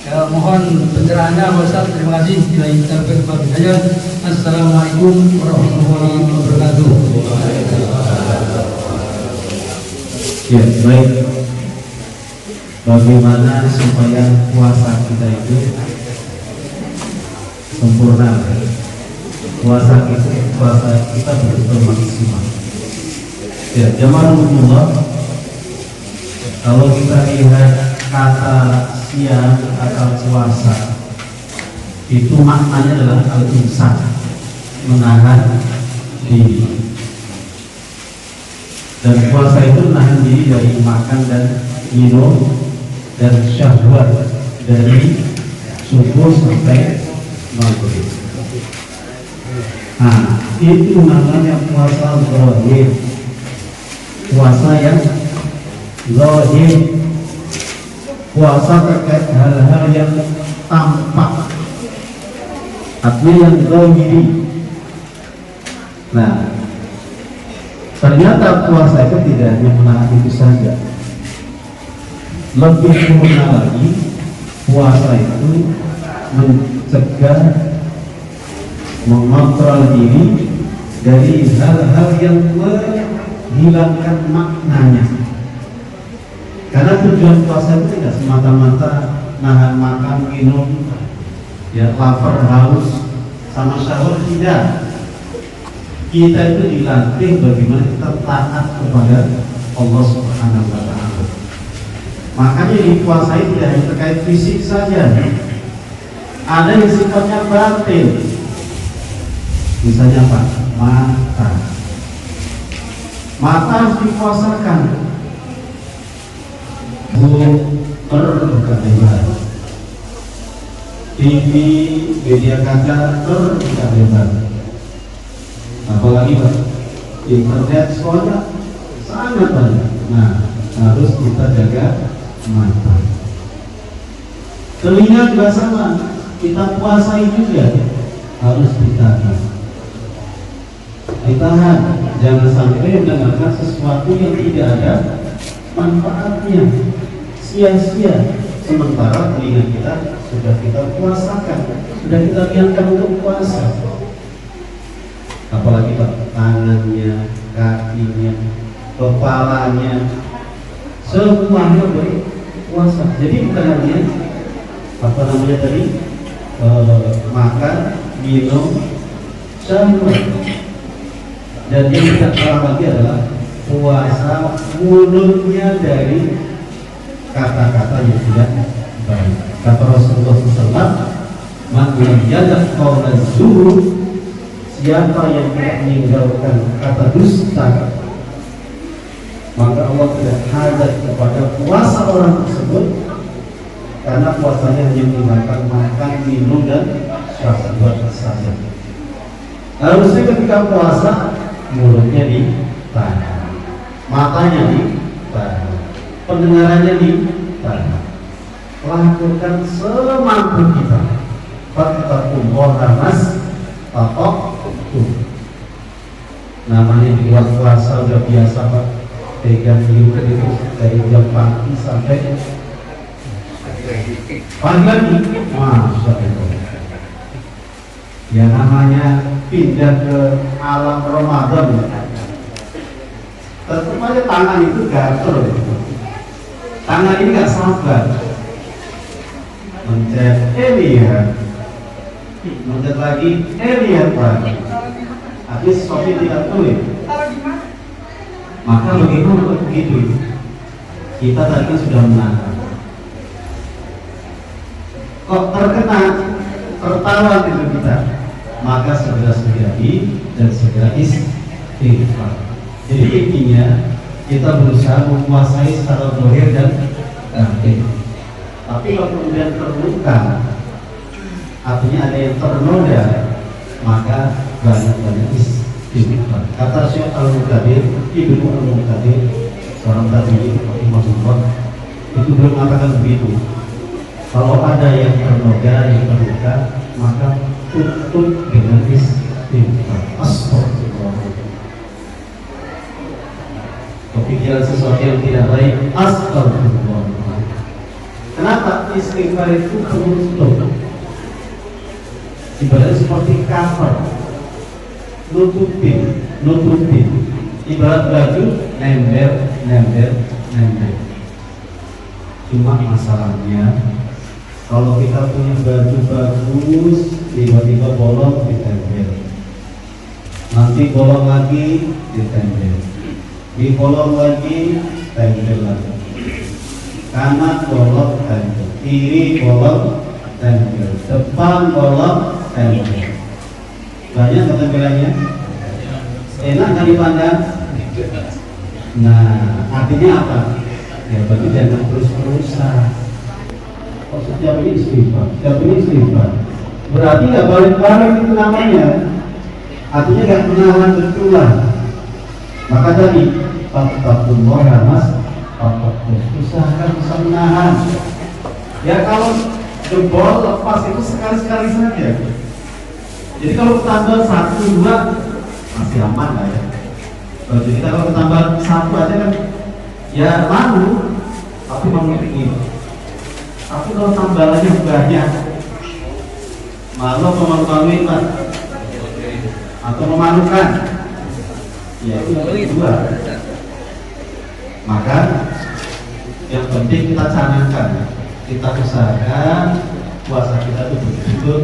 Ya, mohon pencerahannya Pak Ustaz. Terima kasih. Assalamualaikum warahmatullahi wabarakatuh. Ya, baik. Bagaimana supaya puasa kita itu sempurna? Puasa kita betul-betul maksimal. Ya, zaman Rasulullah, kalau kita lihat kata siang atau puasa itu maknanya adalah al-insan, menahan diri. Dan puasa itu menahan diri dari makan dan minum dan syahwat dari subuh sampai maghrib. Nah, itu namanya puasa zahir. Puasa yang zahir, puasa terkait hal-hal yang tampak, artinya yang zahiri. Nah, ternyata puasa itu tidak hanya menahan itu saja. Lebih sempurna lagi, puasa itu mencegah, mengontrol diri dari hal-hal yang menghilangkan maknanya. Karena tujuan puasa itu tidak semata-mata nahan makan, minum, ya lapar, haus, sama syahwat, tidak. Kita itu dilatih bagaimana kita taat kepada Allah Subhanahu wa Ta'ala. Makanya di puasa itu tidak hanya terkait fisik saja, ada yang sifatnya batin. Misalnya apa? Mata harus dipuasakan. Terbuka lebar. TV, media kaca terbuka lebar. Apalagi Pak, internet sekolah sangat banyak. Nah, harus kita jaga mata. Telinga juga sama, kita puasai juga, harus ditahan. Ditahan, jangan sampai mendengarkan sesuatu yang tidak ada manfaatnya, sia-sia. Sementara telinga kita sudah kita puasakan, sudah kita biarkan untuk puasa. Apalagi Pak, tangannya, kakinya, kepalanya, semuanya berpuasa. Jadi bukan hanya apa namanya tadi, makan, minum, syahwat. Dan yang tidak kalah lagi adalah puasa mulutnya dari kata-kata yang tidak baik. Kata Rasulullah SAW, "Man lam yada' qawla zur", siapa yang tidak meninggalkan kata dusta, maka Allah tidak hajat kepada puasa orang tersebut, karena puasanya hanya meninggalkan makan, minum, dan syahwat saja. Harusnya ketika puasa mulutnya ditahan, matanya ditahan, pendengarannya ditahan. Lakukan semampu kita. Fattaqullaha mastata'tum. Namanya di luar puasa udah biasa Pak, pegang liur itu dari jam pagi sampai pagi lagi. Masya Allah. Ya namanya pindah ke alam Ramadan. Tetap aja tangan itu gatel. Tangan ini gak sabar. Mencet, lihat. Mencet lagi, lihat lagi. Habis kopi tidak tulis. Maka bagaimana begitu? Kita tadi sudah menahan. Kok tertawa itu kita, maka segera sujudi dan segera istighfar. Jadi intinya kita berusaha menguasai secara zahir dan batin. Tapi kalau kemudian terluka, artinya ada yang ternoda, maka banyak-banyak istighfar. Kata Syekh Al-Muqtadir, Ibnu Al-Muqtadir, seorang tabi'in rahimahullah, itu belum mengatakan begitu. Kalau ada yang ternoda, yang terluka, maka tutup dengan istighfar. Astagfirullah. Kepikiran sesuatu yang tidak baik, astagfirullah. Kenapa istighfar itu penutup? Ibaratnya seperti cover, nutupin. Ibarat baju, nempel. Cuma masalahnya, kalau kita punya baju bagus, tiba-tiba bolong, ditempel. Nanti bolong lagi, ditempel. Dibolong lagi, tempel lagi. Kanan bolong, tempel. Kiri bolong, tempel. Depan bolong, tempel. Banyak ketempelannya. Enak kan dipandang? Nah, artinya apa? Ya berarti jangan terus-terusan. Oh, setiap ini istighfar. Berarti nggak balik-balik itu namanya. Artinya nggak menahan betulan. Maka tadi fattaqullaha mastata'tum. Usahakan bisa menahan. Ya kalau jebol lepas itu sekali-sekali saja. Jadi kalau tambah 1, 2 masih aman lah ya. Jadi kita kalau tambah 1 aja kan ya malu, tapi mau ingin. Tapi kalau tambalannya banyak, malu atau malu-maluin Pak, atau memalukan, ya itu yang kedua. Maka Yang penting kita canangkan, kita usahakan puasa kita itu betul-betul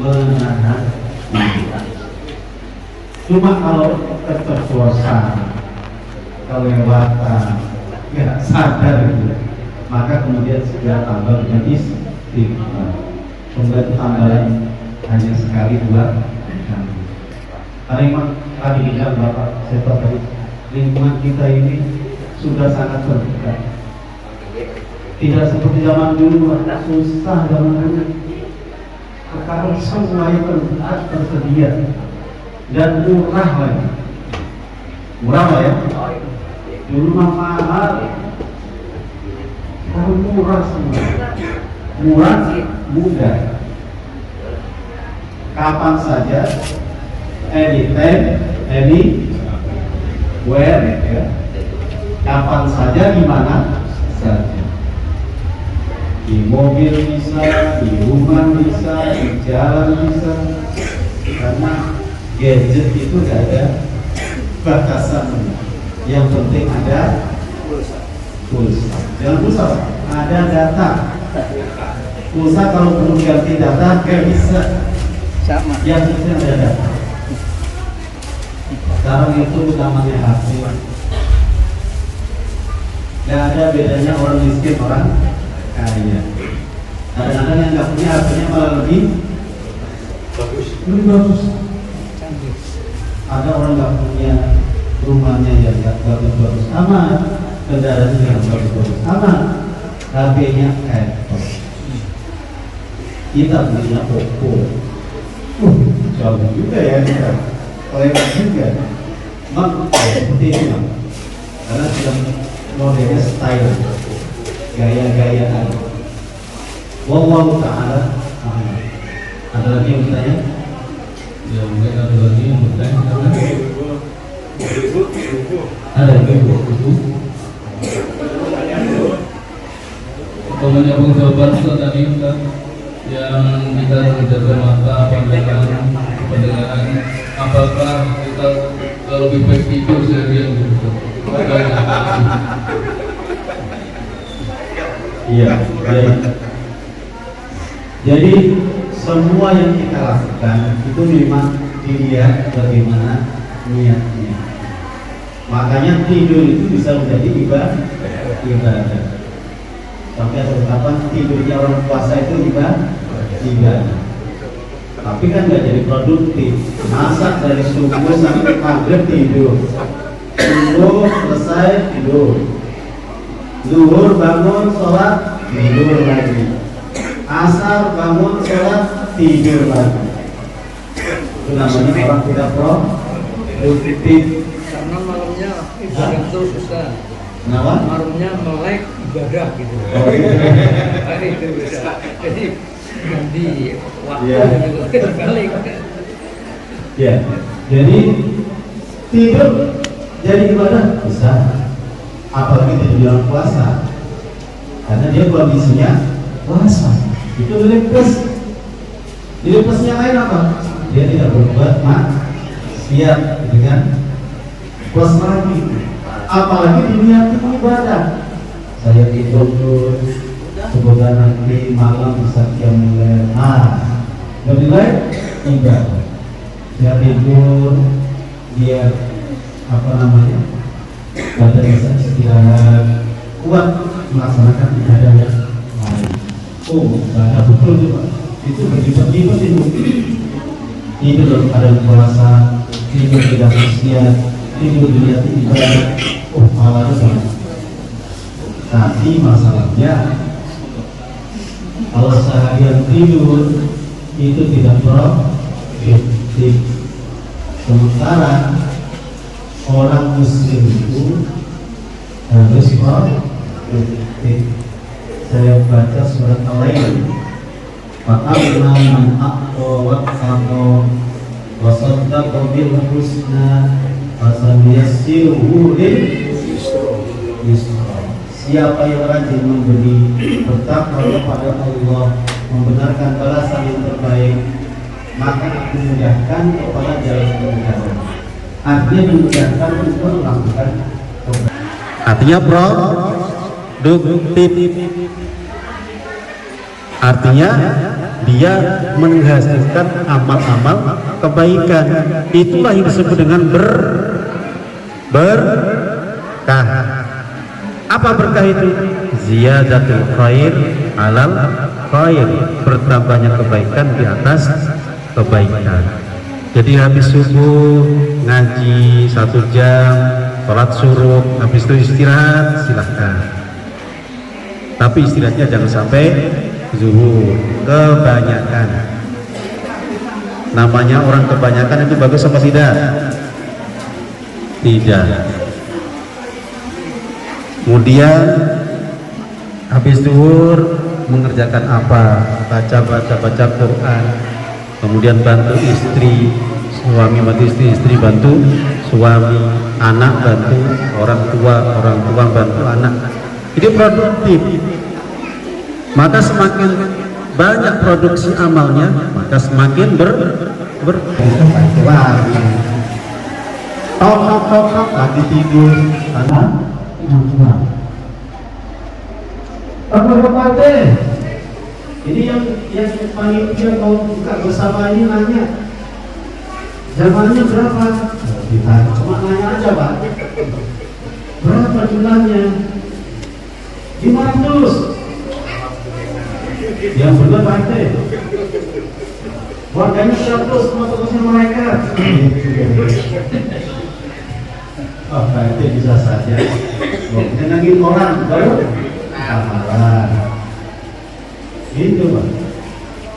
menahan diri. Cuma kalau keterbosan, kelewatan, nggak sadar gitu, maka kemudian segera tambah dengan istighfar. Kemudian tambahan hanya sekali 2 kali. Karena tadi bilang Bapak Seto tadi, lingkungan kita ini sudah sangat terbuka. Tidak seperti zaman dulu, susah zaman dulu. Sekarang semuanya terbuka, tersedia dan murah lagi. Murah lah ya. Dulu mah mahal, sekarang murah semua. Murah, mudah. Kapan saja, anytime, anywhere, ya. Kapan saja, di mana saja. Di mobil bisa, di rumah bisa, di jalan bisa. Karena gadget itu tidak ada batasan. Yang penting ada pulsa. Jangan pulsa, ada data. Pulsa kalau belum ganti data nggak bisa. Sama. Yang penting ada data. Sekarang itu namanya HP. Nggak ada bedanya orang miskin orang kaya. Kadang-kadang yang nggak punya HP-nya malah lebih bagus. Ada orang nggak punya rumahnya yang nggak bagus-bagus amat, kendaraannya yang bagus-bagus amat, HP-nya Apple. Kita punya Oppo. Jauh juga ya kita. Kelewat juga. Seperti itu Bang. Karena sudah modelnya style, gaya-gayaan. Wallahu ta'ala a'lam. Ada lagi yang bertanya? Ya mungkin ada lagi yang bertanya. Ada lagi itu? Untuk menyambung jawaban tadi Ustaz, yang kita menjaga mata, pendengaran, apakah kita lebih baik tidur seharian gitu? Iya. Jadi semua yang kita lakukan itu memang dilihat bagaimana niatnya. Makanya tidur itu bisa menjadi ibadah. Sampai ada ungkapan tidurnya orang puasa itu ibadah. Tapi kan nggak jadi produktif. Masa dari subuh sampai maghrib tidur, subuh selesai tidur, zuhur bangun sholat tidur lagi, asar bangun sholat tidur lagi. Itu namanya orang tidak produktif. Karena malamnya ibadah terus Ustaz. Kenapa? Malamnya melek ibadah gitu. Oh, iya. Itu bisa. Jadi ganti waktu Iya. gitu. Balik. Ya, jadi tidur jadi ibadah bisa, apalagi di bulan puasa, karena dia kondisinya puasa. Itu dilepas. Dilepasnya lain apa? Dia tidak berbuat maksiat dengan puas lagi, apalagi diniati ibadah. Saya tidur semoga nanti malam bisa qiyamul lail. Lebih baik ibadah. Dia tidur, dia badan bisa istirahat, kuat melaksanakan ibadah yang lain. Oh, ibadah betul juga. Itu berlipat-lipat itu. Tidur dalam keadaan puasa, tidur tidak maksiat, tidur dilihat ibadah. Oh, malah banget. Tapi masalahnya kalau seharian tidur itu tidak produktif. Sementara orang muslim itu harus produktif. Saya baca surat Al-Lail, fa'amma man a'ta wattaqa wa saddaqa bil husna fasanuyassiruhu lil yusra. Siapa yang rajin memberi, bertakwa kepada Allah, membenarkan balasan yang terbaik, maka aku mudahkan kepada jalan kemudahan. Artinya memudahkan untuk melakukan kebaikan. Artinya produktif. Artinya dia menghasilkan amal-amal kebaikan. Itulah yang disebut dengan berkah. Apa berkah itu? Ziyadatul khair alal khair, bertambahnya kebaikan di atas kebaikan. Jadi habis subuh ngaji 1 jam, sholat suruh, habis itu istirahat, silahkan. Tapi istirahatnya jangan sampai zuhur, kebanyakan. Namanya orang kebanyakan itu bagus apa tidak? Tidak. Kemudian habis zuhur mengerjakan apa? Baca Quran. Kemudian bantu istri, suami bantu istri bantu suami, anak bantu orang tua bantu anak. Ini produktif. Maka semakin banyak produksi amalnya, maka semakin tok lagi tidur anak ini yang panitia kalau buka bersama ini nanya zamannya berapa? Kita cuma nanya aja Pak, berapa jumlahnya? 500. Yang benar Pak RT, warganya 100, semua tugasnya mereka. Oh Pak RT bisa saja menyenangin orang baru amalan gitu Pak.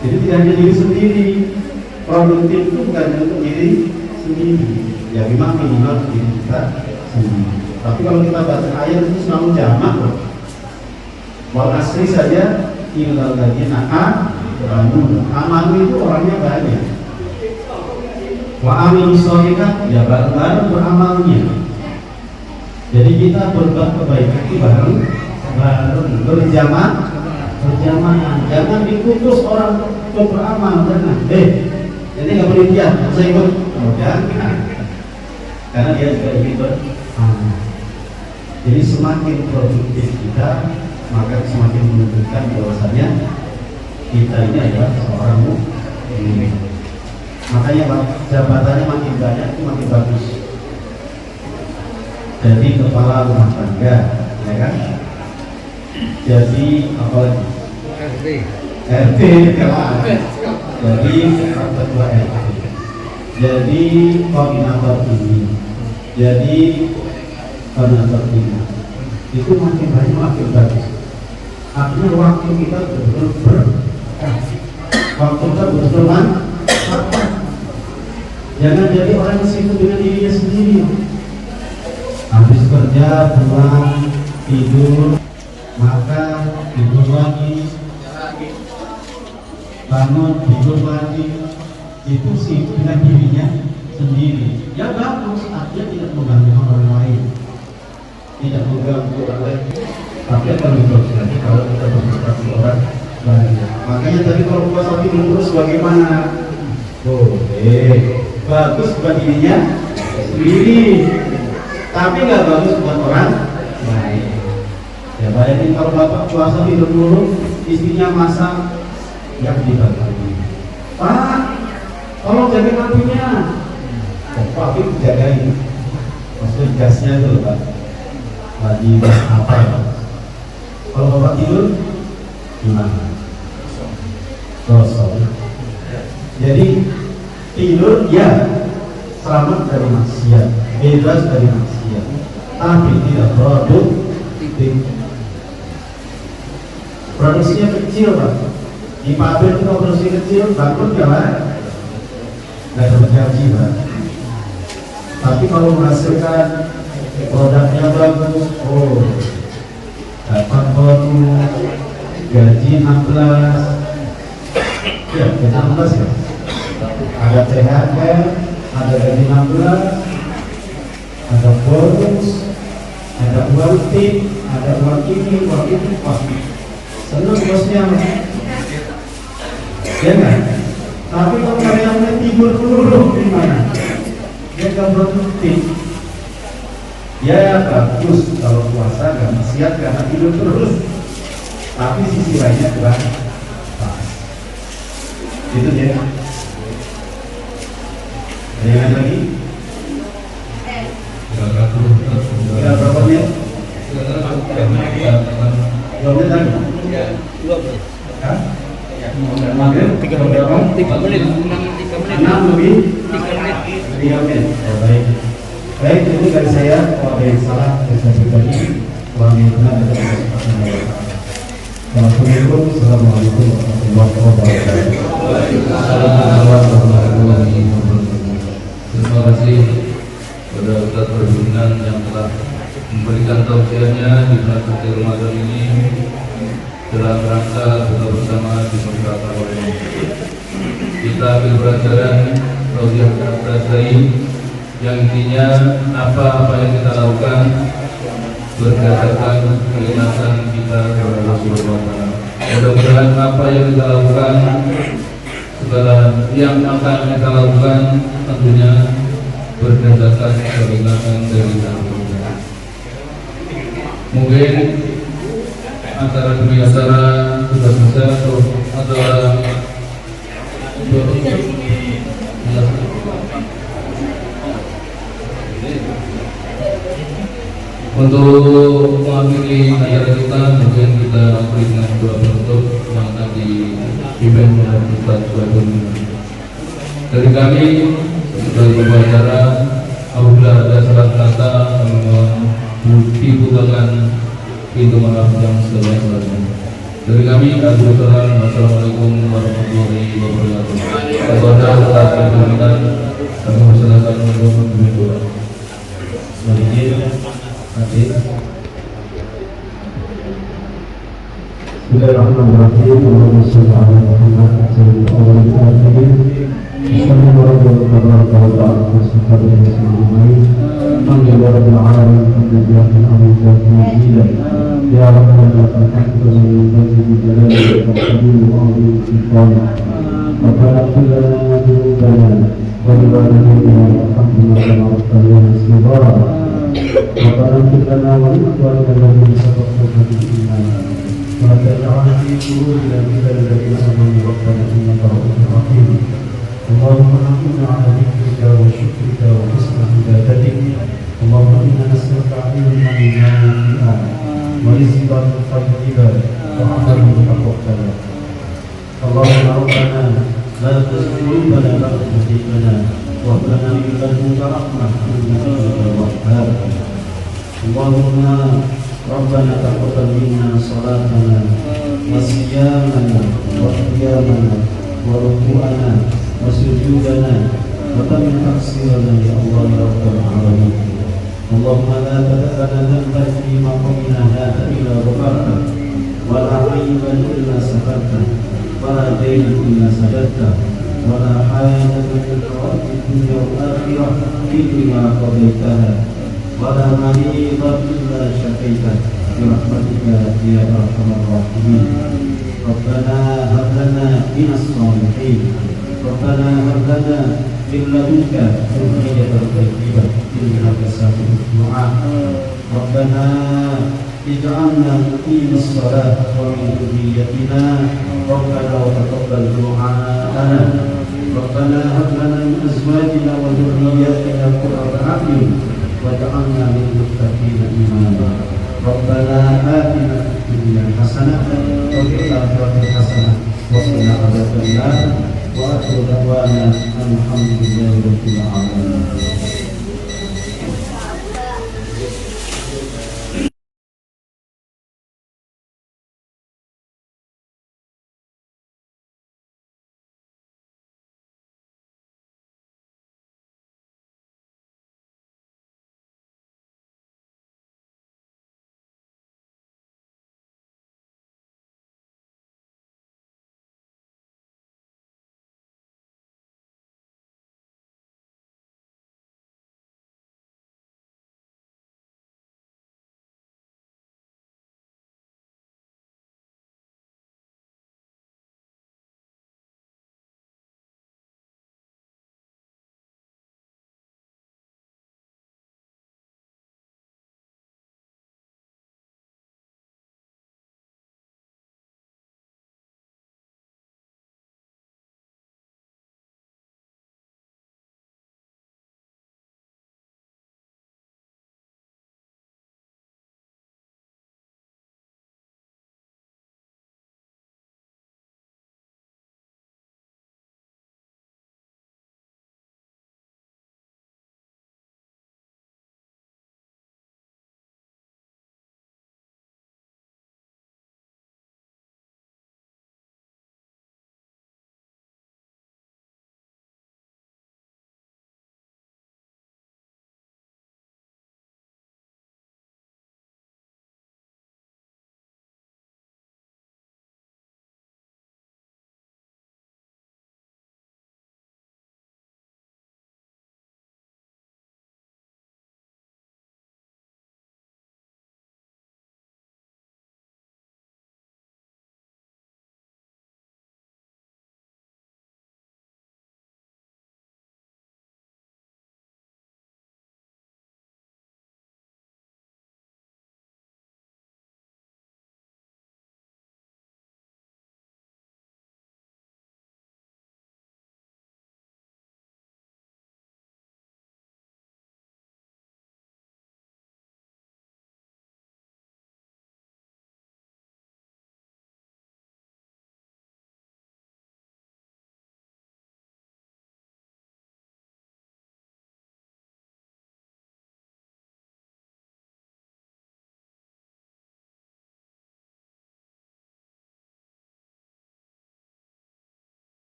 Jadi tidak hanya diri sendiri, produktif itu bukan hanya untuk diri sendiri, ya memang minimal diri kita sendiri. Tapi kalau kita baca ayat itu selalu jamak loh. Wal asri saja illal ladzina amanu itu orangnya banyak. Wa amilus sholihat ya bareng-bareng beramalnya. Jadi kita berbuat kebaikan itu bareng berjamaah. Jangan dikutus orang untuk beramal, jangan. Jadi nggak boleh dia, saya ikut. Jangan, karena dia juga ingin beramal. Jadi semakin produktif kita, maka semakin menunjukkan bahwasanya kita ini adalah seorang mukmin. Makanya jabatannya makin banyak itu makin bagus. Jadi kepala rumah tangga, ya kan? Jadi apa lagi? RT, jadi ketua RT, jadi koordinator ini, jadi koordinator ini, itu makin banyak makin bagus. Artinya waktu kita betul-betul waktu kita betul-betul jangan jadi orang yang sibuk dengan dirinya sendiri. Habis kerja pulang tidur, makan, tidur lagi, bangun, tidur lagi, itu sibuk dengan dirinya sendiri. Ya bagus, artinya tidak mengganggu orang lain, tidak mengganggu orang lain. Tapi akan lebih lagi kalau kita berbuat orang lain. Makanya tadi kalau puasa terus bagaimana? Boleh, bagus buat dirinya sendiri, tapi nggak bagus buat orang lain. Ya bayangin kalau bapak puasa tidur dulu, istrinya masak, yang dibantu. Pak, tolong jaga apinya. Pak, api dijagain. Maksudnya gasnya itu Pak. Lagi gas apa ya? Kalau bapak tidur, gimana? Kosong. Jadi tidur ya selamat dari maksiat, bebas dari maksiat, tapi tidak produktif. Produksinya kecil Pak. Di pabrik itu produksi kecil, bangkrut ya Pak. Nggak dapat gaji Pak. Tapi kalau menghasilkan produknya bagus, dapat bonus, gaji 16, ya gaji 16 ya. Ada THR, ada gaji 16, ada bonus, ada uang tip, ada uang ini, pasti senang bosnya. Ya kan? Tapi kalau karyawannya tidur dulu gimana? Dia nggak produktif. Ya bagus kalau puasa, nggak maksiat karena tidur terus. Tapi sisi lainnya kurang pas. Itu dia. Ada yang lagi? Kira berapa menit? 2 menit lagi? Hah? 3 menit. 6 lebih 3 menit. Oh, baik. Baik, itu dari saya. Kalau ada yang salah, saya pribadi. Kalau yang benar, ada kesempatan. Assalamualaikum warahmatullahi wabarakatuh. Terima kasih kepada Ustaz Perhimpunan yang telah memberikan tausiahnya di bulan suci Ramadan ini dalam rangka buka bersama di beberapa orang. Kita ambil pelajaran tausiah tadi yang intinya apa yang kita lakukan berdasarkan keinginan kita kepada Rasulullah. Mudah-mudahan apa yang kita lakukan, segala yang akan kita lakukan tentunya berdasarkan keinginan dari Rasulullah. Mungkin antara demi acara sudah selesai atau antara untuk mengakhiri acara kita, mungkin kita berikan doa penutup yang akan dipimpin oleh Ustaz Suhaibun. Dari kami sebagai pembawa acara, apabila ada salah kata, dibukakan pintu maaf yang sebanyak-banyaknya. Dari kami, Assalamualaikum warahmatullahi wabarakatuh. Kepada Ustaz Suhaibun, kami persilakan untuk membimbing doa. Bismillahirrahmanirrahim. Allahumma shalli ala Muhammad sayyidil awwalin wal akhirin. Bismillahirrahmanirrahim. Alhamdulillahirabbil alamin. Alhamdulillahil hamid. Ya Rabbana lakal hamdu wa lakal jalali wa qadim wa azim sultana. Rabbana ighfir lana dhunubana wa li walidayna warhamhuma kama rabbayana shighara. Rabbana ighfir lana wa li ikhwanina alladhina sabaquna bil iman. Wa la taj'al fi qulubina ghillan lil ladzina amanu rabbana innaka ra'ufur rahim. Allahumma a'inna 'ala dhikrika wa syukrika wa husni ibadatik. Allahumma inna nas'aluka 'ilman nafi'an wa rizqan tayyiban wa 'amalan mutaqabbalan. Allahumma rabbana la tuzigh qulubana ba'da idh hadaytana wa hab lana min ladunka rahmah innaka antal wahhab. Allahumma rabbana taqabbal minna salatana wa siyamana wa qiyamana wa ruku'ana wa sujudana wa tammin taqsirana ya Allah ya rabbal alamin. Allahumma la tada'lana dhanban fi maqamina hadha illa ghafarta wa la 'ayban illa safarta wa la dayna illa sadarta wa la hajatan min hawaijid dunya wal akhirah illa qadaitaha wa la maridan illa syafaita bi rahmatika ya arhamar rahimin. Rabbana hab lana minas salihin. Rabbana hab lana min ladunka dzurriyyatan thayyibah innaka sami'ud du'a. Rabbana ij'alna muqimis shalah wa min dhurriyyatina rabbana wa taqabbal du'ana. Rabbana hab lana min azwajina wa dhurriyyatina qurrata a'yun waj'alna lil muttaqina imama. Rabbana atina fid dunya hasanatan wa fil akhirati hasanah wa qina adzabannar. Wa akhiru da'wana alhamdulillahi rabbil alamin.